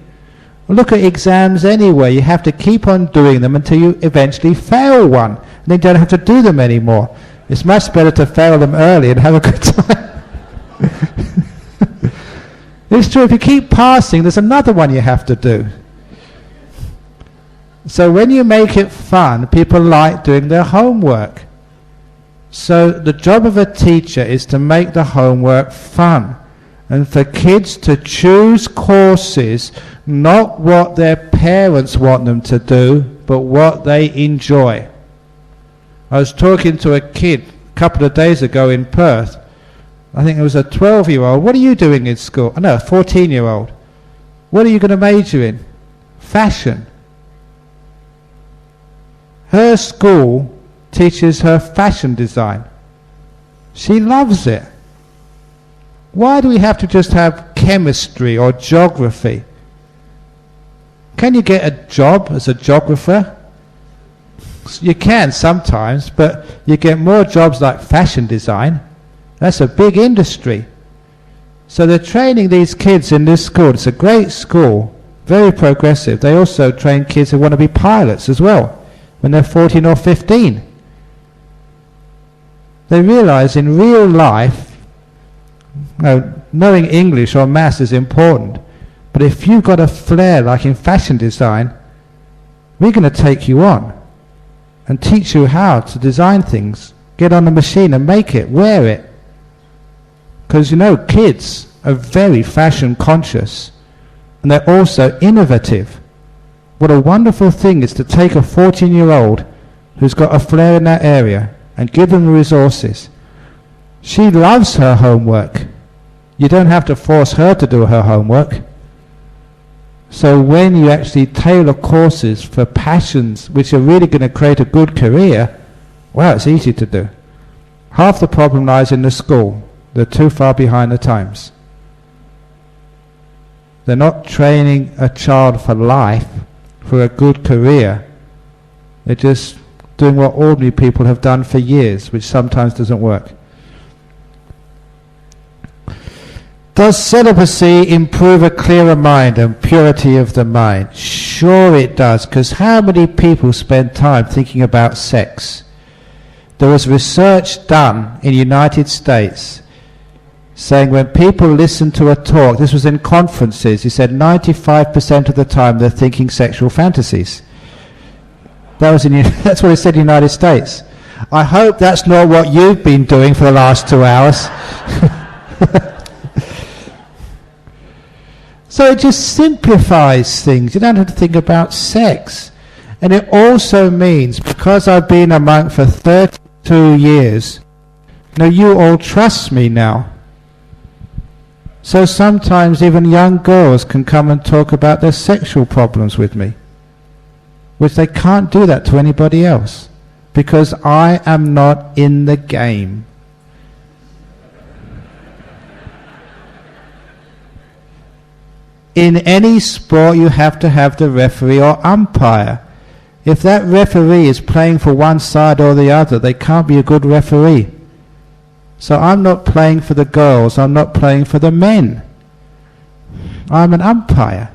Look at exams anyway. You have to keep on doing them until you eventually fail one. And then you don't have to do them anymore. It's much better to fail them early and have a good time. It's true, if you keep passing, there's another one you have to do. So when you make it fun, people like doing their homework. So the job of a teacher is to make the homework fun. And for kids to choose courses, not what their parents want them to do, but what they enjoy. I was talking to a kid a couple of days ago in Perth. I think it was a 12-year-old. What are you doing in school? Oh, no, a 14-year-old. What are you going to major in? Fashion. Her school teaches her fashion design. She loves it. Why do we have to just have chemistry or geography? Can you get a job as a geographer? You can sometimes, but you get more jobs like fashion design. That's a big industry. So they're training these kids in this school. It's a great school, very progressive. They also train kids who want to be pilots as well when they're 14 or 15. They realize in real life, knowing English or maths is important, but if you've got a flair like in fashion design, we're going to take you on and teach you how to design things. Get on the machine and make it, wear it. Because kids are very fashion conscious and they're also innovative. What a wonderful thing is to take a 14-year-old who's got a flair in that area and give them the resources. She loves her homework. You don't have to force her to do her homework. So when you actually tailor courses for passions which are really going to create a good career, well, it's easy to do. Half the problem lies in the school. They're too far behind the times. They're not training a child for life, for a good career. They're just doing what ordinary people have done for years, which sometimes doesn't work. Does celibacy improve a clearer mind and purity of the mind? Sure it does, because how many people spend time thinking about sex? There was research done in the United States saying when people listen to a talk, this was in conferences, he said 95% of the time they're thinking sexual fantasies. That's what it said in the United States. I hope that's not what you've been doing for the last 2 hours. So it just simplifies things. You don't have to think about sex. And it also means, because I've been a monk for 32 years, you all trust me now. So sometimes even young girls can come and talk about their sexual problems with me, which they can't do that to anybody else, because I am not in the game. In any sport you have to have the referee or umpire. If that referee is playing for one side or the other, they can't be a good referee. So I'm not playing for the girls, I'm not playing for the men. I'm an umpire.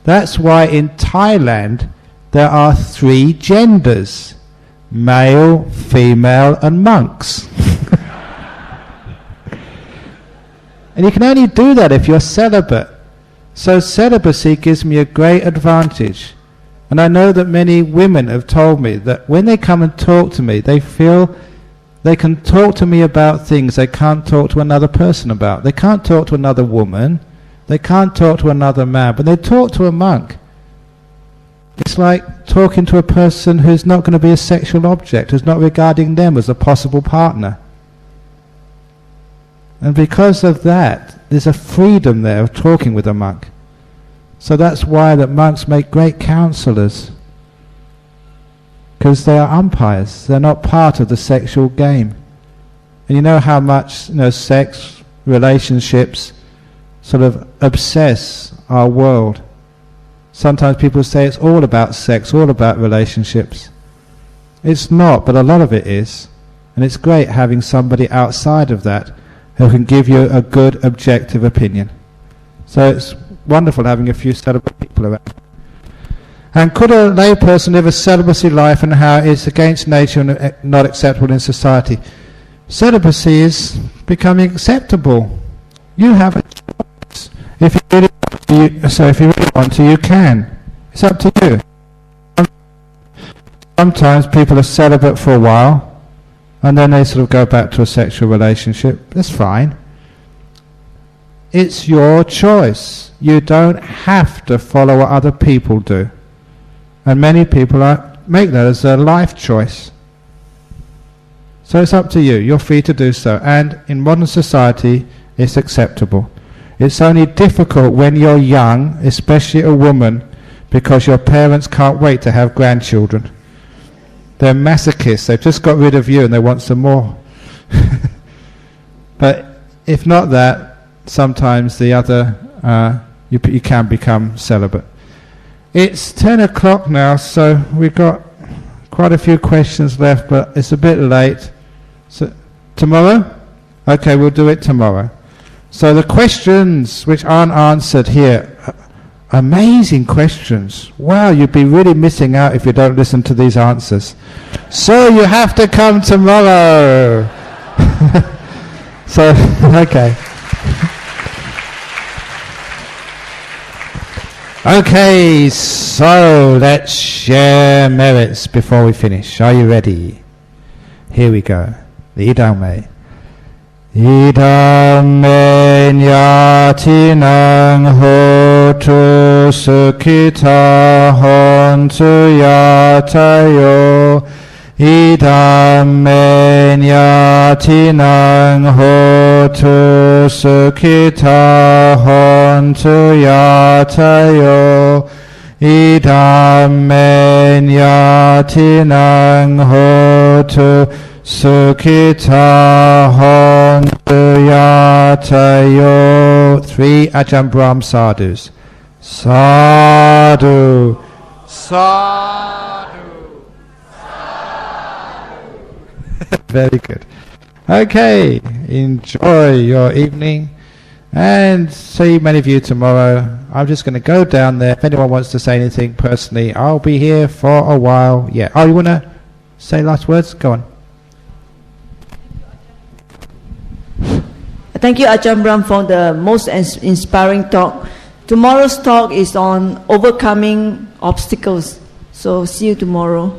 That's why in Thailand there are 3 genders: male, female and monks. And you can only do that if you're celibate. So celibacy gives me a great advantage. And I know that many women have told me that when they come and talk to me, they feel they can talk to me about things they can't talk to another person about. They can't talk to another woman. They can't talk to another man. But they talk to a monk. It's like talking to a person who's not going to be a sexual object, who's not regarding them as a possible partner. And because of that, there's a freedom there of talking with a monk. So that's why that monks make great counselors. Because they are umpires. They're not part of the sexual game. And you know how much sex, relationships sort of obsess our world. Sometimes people say it's all about sex, all about relationships. It's not, but a lot of it is. And it's great having somebody outside of that who can give you a good objective opinion. So it's wonderful having a few celibate people around. And could a lay person live a celibacy life and how it's against nature and not acceptable in society? Celibacy is becoming acceptable. You have a choice. If you really want to, you can. It's up to you. Sometimes people are celibate for a while, and then they sort of go back to a sexual relationship. That's fine. It's your choice. You don't have to follow what other people do. And many people make that as a life choice. So it's up to you. You're free to do so. And in modern society, it's acceptable. It's only difficult when you're young, especially a woman, because your parents can't wait to have grandchildren. They're masochists. They've just got rid of you and they want some more. But if not that, sometimes the other, you can become celibate. It's 10 o'clock now, so we've got quite a few questions left, but it's a bit late. So tomorrow? Okay, we'll do it tomorrow. So the questions which aren't answered here, amazing questions. Wow, you'd be really missing out if you don't listen to these answers. So you have to come tomorrow. So, okay. Okay, so let's share merits before we finish. Are you ready? Here we go. The Idame. Idame nyati nang hotu sukita hontu yatayo. Idame nyati nang hotu sukita hontu yatayo. Idame nyati nang hotu sukita hontu yatayo. 3 Ajahn Brahm sadhus. Sadhu. Sadhu. Very good. Okay, enjoy your evening and see many of you tomorrow. I'm just going to go down there. If anyone wants to say anything personally, I'll be here for a while. Yeah. Oh, you want to say last words? Go on.
Thank you, Ajahn Brahm, for the most inspiring talk. Tomorrow's talk is on overcoming obstacles. So see you tomorrow.